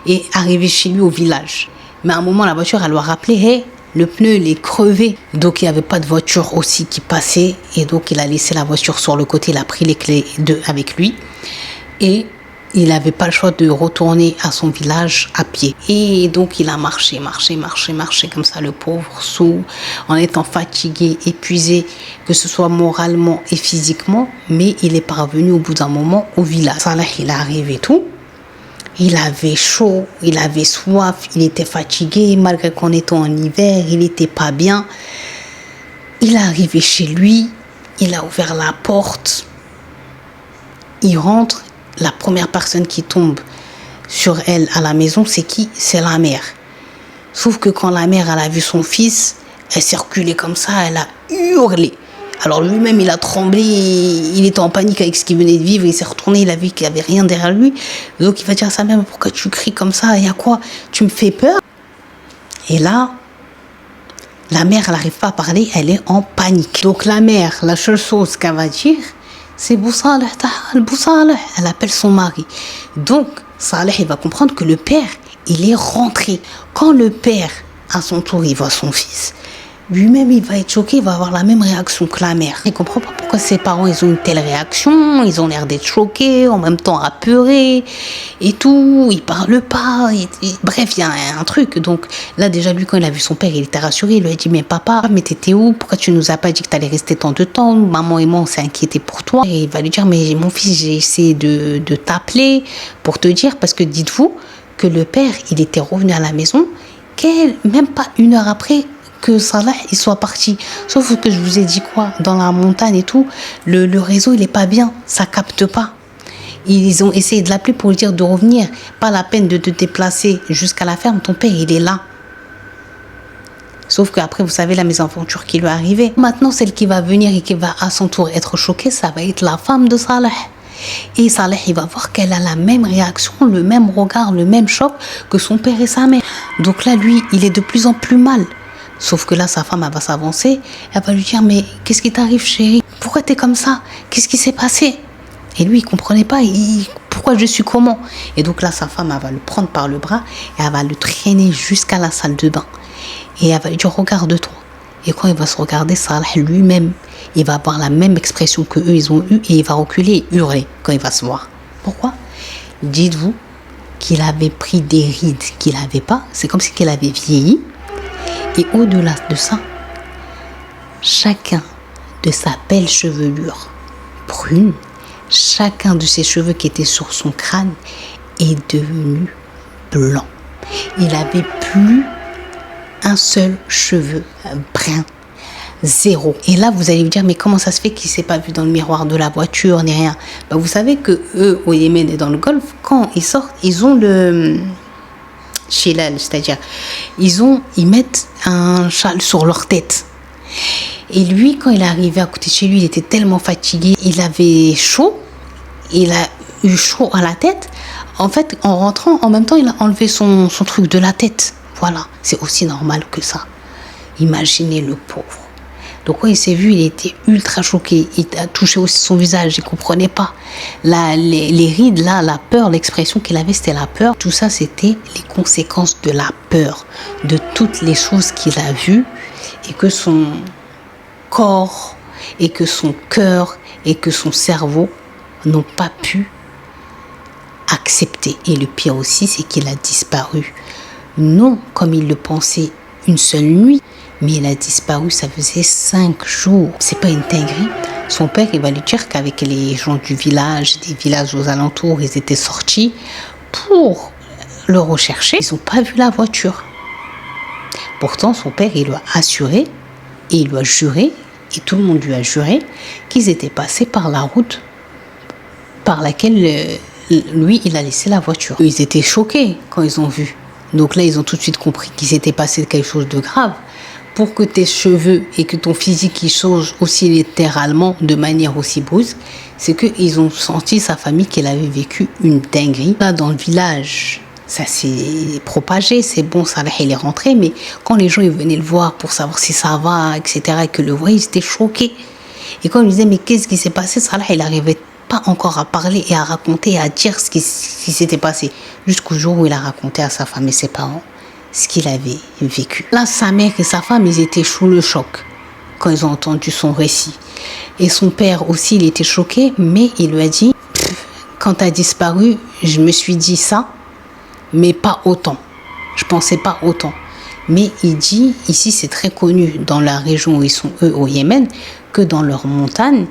et arriver chez lui au village. Mais à un moment, la voiture, elle lui a rappelé, hey, le pneu, il est crevé. Donc, il n'y avait pas de voiture aussi qui passait. Et donc, il a laissé la voiture sur le côté. Il a pris les clés avec lui. Et il n'avait pas le choix de retourner à son village à pied. Et donc il a marché comme ça, le pauvre sourd, en étant fatigué, épuisé, que ce soit moralement et physiquement, mais il est parvenu au bout d'un moment au village. Salah, il est arrivé et tout. Il avait chaud, il avait soif, il était fatigué, malgré qu'on était en hiver, il n'était pas bien. Il est arrivé chez lui, il a ouvert la porte, il rentre, la première personne qui tombe sur elle à la maison, c'est qui? C'est la mère. Sauf que quand la mère elle a vu son fils, elle s'est reculée comme ça, elle a hurlé. Alors lui-même, il a tremblé, il était en panique avec ce qu'il venait de vivre, il s'est retourné, il a vu qu'il n'y avait rien derrière lui. Donc il va dire à sa mère, pourquoi tu cries comme ça? Il y a quoi? Tu me fais peur? Et là, la mère, elle n'arrive pas à parler, elle est en panique. Donc la mère, la seule chose qu'elle va dire, c'est Boussaleh, Boussaleh. Elle appelle son mari. Donc Saleh, il va comprendre que le père, il est rentré. Quand le père, à son tour, il voit son fils, lui-même, il va être choqué, il va avoir la même réaction que la mère. Il ne comprend pas pourquoi ses parents, ils ont une telle réaction, ils ont l'air d'être choqués, en même temps apeurés et tout, ils parlent pas, bref, il y a un truc. Donc là, déjà, lui, quand il a vu son père, il était rassuré, il lui a dit, mais papa, mais t'étais où? Pourquoi tu nous as pas dit que t'allais rester tant de temps? Maman et moi, on s'est inquiétés pour toi. Et il va lui dire, mais mon fils, j'ai essayé de t'appeler pour te dire, parce que dites-vous que le père, il était revenu à la maison, même pas une heure après, que Salah il soit parti. Sauf que je vous ai dit quoi, dans la montagne et tout, le réseau il est pas bien, ça capte pas. Ils ont essayé de l'appeler pour lui dire de revenir. Pas la peine de te déplacer jusqu'à la ferme, ton père il est là. Sauf qu'après, vous savez, la mésaventure qui lui est arrivée. Maintenant, celle qui va venir et qui va à son tour être choquée, ça va être la femme de Salah. Et Salah, il va voir qu'elle a la même réaction, le même regard, le même choc que son père et sa mère. Donc là, lui, il est de plus en plus mal. Sauf que là, sa femme, elle va s'avancer. Elle va lui dire, mais qu'est-ce qui t'arrive, chérie? Pourquoi t'es comme ça? Qu'est-ce qui s'est passé? Et lui, il comprenait pas. Pourquoi je suis comment? Et donc là, sa femme, elle va le prendre par le bras et elle va le traîner jusqu'à la salle de bain. Et elle va lui dire, regarde-toi. Et quand il va se regarder, Salah lui-même, il va avoir la même expression que eux, ils ont eu. Et il va reculer et hurler quand il va se voir. Pourquoi? Dites-vous qu'il avait pris des rides qu'il n'avait pas. C'est comme si qu'il avait vieilli. Et au-delà de ça, chacun de sa belle chevelure brune, chacun de ses cheveux qui étaient sur son crâne est devenu blanc. Il n'avait plus un seul cheveu brun, zéro. Et là, vous allez me dire, mais comment ça se fait qu'il ne s'est pas vu dans le miroir de la voiture ni rien? Vous savez que eux, au Yémen et dans le Golfe, quand ils sortent, ils ont le Shilal, c'est-à-dire ils mettent un châle sur leur tête. Et lui, quand il est arrivé à côté de chez lui, il était tellement fatigué, il avait chaud, il a eu chaud à la tête. En fait, en rentrant, en même temps, il a enlevé son truc de la tête. Voilà, c'est aussi normal que ça. Imaginez le pauvre. Donc quand il s'est vu, il était ultra choqué. Il a touché aussi son visage, il ne comprenait pas. Les rides, là, la peur, l'expression qu'il avait, c'était la peur. Tout ça, c'était les conséquences de la peur, de toutes les choses qu'il a vues et que son corps et que son cœur et que son cerveau n'ont pas pu accepter. Et le pire aussi, c'est qu'il a disparu. Non comme il le pensait une seule nuit, mais il a disparu, ça faisait 5 jours. C'est pas une dinguerie. Son père, il va lui dire qu'avec les gens du village, des villages aux alentours, ils étaient sortis pour le rechercher. Ils n'ont pas vu la voiture. Pourtant, son père, il lui a assuré et il lui a juré, et tout le monde lui a juré, qu'ils étaient passés par la route par laquelle lui, il a laissé la voiture. Ils étaient choqués quand ils ont vu. Donc là, ils ont tout de suite compris qu'il s'était passé quelque chose de grave. Pour que tes cheveux et que ton physique il change aussi littéralement de manière aussi brusque, c'est qu'ils ont senti sa famille qu'elle avait vécu une dinguerie. Là, dans le village, ça s'est propagé, c'est bon, Salah il est rentré, mais quand les gens ils venaient le voir pour savoir si ça va, etc., et que le voyaient, ils étaient choqués. Et quand ils disaient, mais qu'est-ce qui s'est passé, Salah il n'arrivait pas encore à parler et à raconter, à dire ce qui s'était passé, jusqu'au jour où il a raconté à sa femme et ses parents ce qu'il avait vécu. Là, sa mère et sa femme, ils étaient sous le choc quand ils ont entendu son récit. Et son père aussi, il était choqué, mais il lui a dit, quand tu as disparu, je me suis dit ça, mais pas autant. Je pensais pas autant. Mais il dit, ici c'est très connu dans la région où ils sont eux au Yémen, que dans leurs montagnes,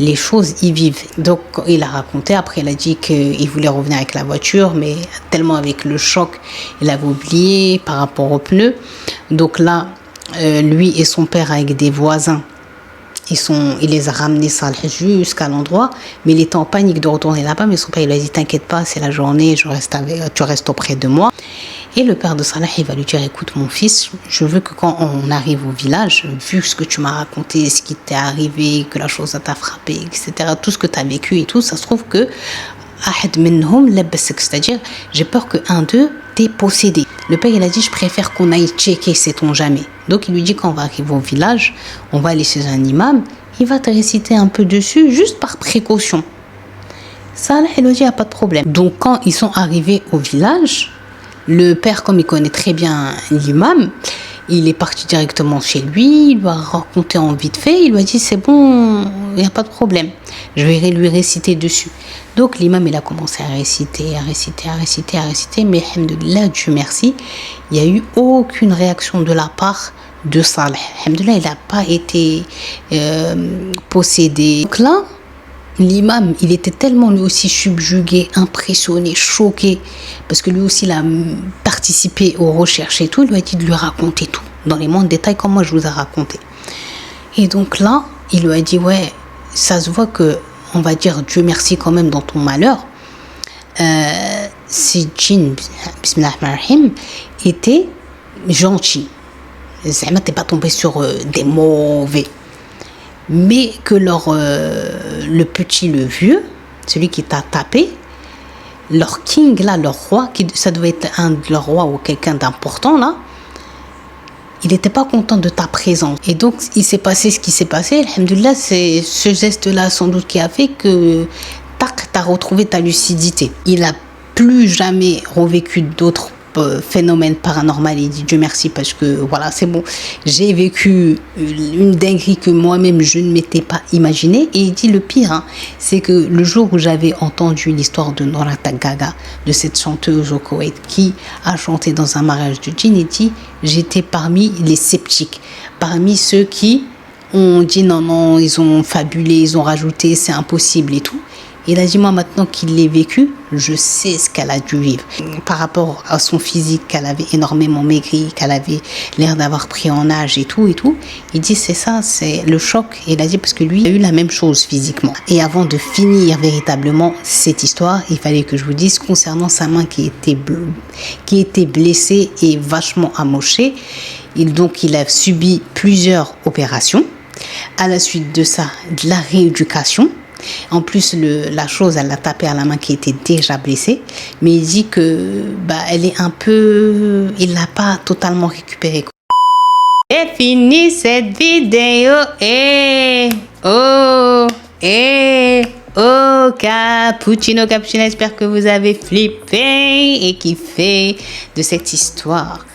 les choses y vivent. Donc il a raconté, après il a dit qu'il voulait revenir avec la voiture, mais tellement avec le choc, il avait oublié par rapport aux pneus. Donc là, lui et son père avec des voisins, il les a ramenés Saleh jusqu'à l'endroit, mais il était en panique de retourner là-bas, mais son père il lui a dit t'inquiète pas, c'est la journée, tu restes auprès de moi. Et le père de Saleh il va lui dire écoute mon fils, je veux que quand on arrive au village, vu ce que tu m'as raconté, ce qui t'est arrivé, que la chose t'a frappé, etc., tout ce que tu as vécu et tout, ça se trouve que c'est-à-dire j'ai peur que un d'eux t'ait possédé. Le père il a dit je préfère qu'on aille checker, sait-on jamais. Donc il lui dit quand on va arriver au village, on va aller chez un imam, il va te réciter un peu dessus juste par précaution. Saleh il lui dit il n'y a pas de problème. Donc quand ils sont arrivés au village, le père comme il connaît très bien l'imam, il est parti directement chez lui, il lui a raconté en vite fait, il lui a dit c'est bon, il n'y a pas de problème, je vais lui réciter dessus. Donc l'imam il a commencé à réciter, mais alhamdoulilah, Dieu merci, il n'y a eu aucune réaction de la part de Saleh. Alhamdoulilah, il n'a pas été possédé. Donc là, l'imam, il était tellement lui aussi subjugué, impressionné, choqué, parce que lui aussi il a participé aux recherches et tout, il lui a dit de lui raconter tout, dans les moindres détails comme moi je vous ai raconté. Et donc là, il lui a dit ouais, ça se voit que, on va dire Dieu merci quand même dans ton malheur, ces djinns, bismillahirrahmanirrahim, étaient gentils. Zahma, t'es pas tombé sur des mauvais. Mais que le petit, le vieux, celui qui t'a tapé, leur king là, leur roi, ça devait être un de leurs rois ou quelqu'un d'important là, il n'était pas content de ta présence. Et donc il s'est passé ce qui s'est passé. Alhamdoulilah, c'est ce geste là sans doute qui a fait que t'as retrouvé ta lucidité. Il n'a plus jamais revécu d'autres phénomène paranormal. Il dit Dieu merci parce que voilà, c'est bon, j'ai vécu une dinguerie que moi-même je ne m'étais pas imaginé. Et il dit le pire, c'est que le jour où j'avais entendu l'histoire de Nora Tagaga, de cette chanteuse au Koweït qui a chanté dans un mariage de djinn, il dit j'étais parmi les sceptiques, parmi ceux qui ont dit non, ils ont fabulé, ils ont rajouté, c'est impossible et tout. Il a dit, moi, maintenant qu'il l'ait vécu, je sais ce qu'elle a dû vivre. Par rapport à son physique, qu'elle avait énormément maigri, qu'elle avait l'air d'avoir pris en âge et tout. Il dit, c'est ça, c'est le choc. Et il a dit, parce que lui, il a eu la même chose physiquement. Et avant de finir véritablement cette histoire, il fallait que je vous dise, concernant sa main qui était blessée et vachement amochée, il a subi plusieurs opérations. À la suite de ça, de la rééducation. En plus, la chose, elle l'a tapé à la main qui était déjà blessée. Mais il dit que elle est un peu... Il l'a pas totalement récupérée. C'est fini cette vidéo. Cappuccino, j'espère que vous avez flippé et kiffé de cette histoire.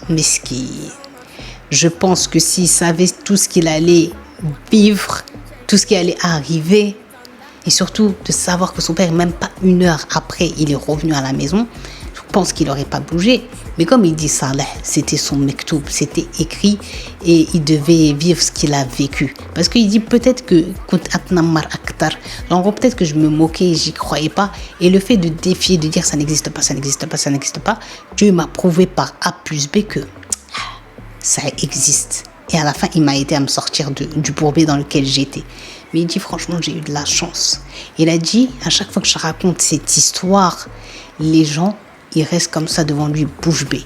Mesquine. Je pense que s'il savait tout ce qu'il allait vivre, tout ce qui allait arriver, et surtout de savoir que son père, même pas une heure après, il est revenu à la maison, je pense qu'il n'aurait pas bougé. Mais comme il dit Saleh, c'était son mektoub, c'était écrit et il devait vivre ce qu'il a vécu. Parce qu'il dit peut-être que peut-être que je me moquais, j'y croyais pas. Et le fait de défier, de dire ça n'existe pas, Dieu m'a prouvé par A plus B que ça existe. Et à la fin, il m'a aidé à me sortir du bourbier dans lequel j'étais. Mais il dit, franchement, j'ai eu de la chance. Il a dit, à chaque fois que je raconte cette histoire, les gens, ils restent comme ça devant lui, bouche bée.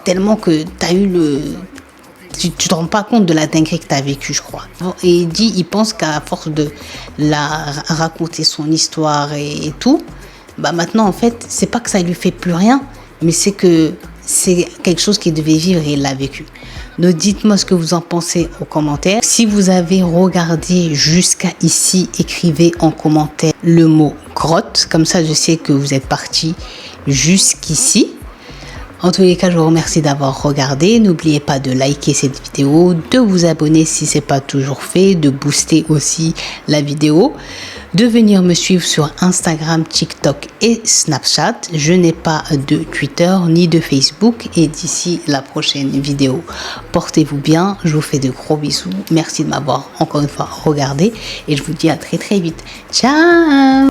Tellement que tu te rends pas compte de la dinguerie que tu as vécue, je crois. Et il dit, il pense qu'à force de raconter son histoire et tout, maintenant, en fait, c'est pas que ça lui fait plus rien, mais c'est que c'est quelque chose qu'il devait vivre et il l'a vécu. Donc dites-moi ce que vous en pensez en commentaire. Si vous avez regardé jusqu'à ici, écrivez en commentaire le mot grotte. Comme ça, je sais que vous êtes parti jusqu'ici. En tous les cas, je vous remercie d'avoir regardé. N'oubliez pas de liker cette vidéo, de vous abonner si ce n'est pas toujours fait, de booster aussi la vidéo, de venir me suivre sur Instagram, TikTok et Snapchat. Je n'ai pas de Twitter ni de Facebook. Et d'ici la prochaine vidéo, portez-vous bien. Je vous fais de gros bisous. Merci de m'avoir encore une fois regardé et je vous dis à très très vite. Ciao!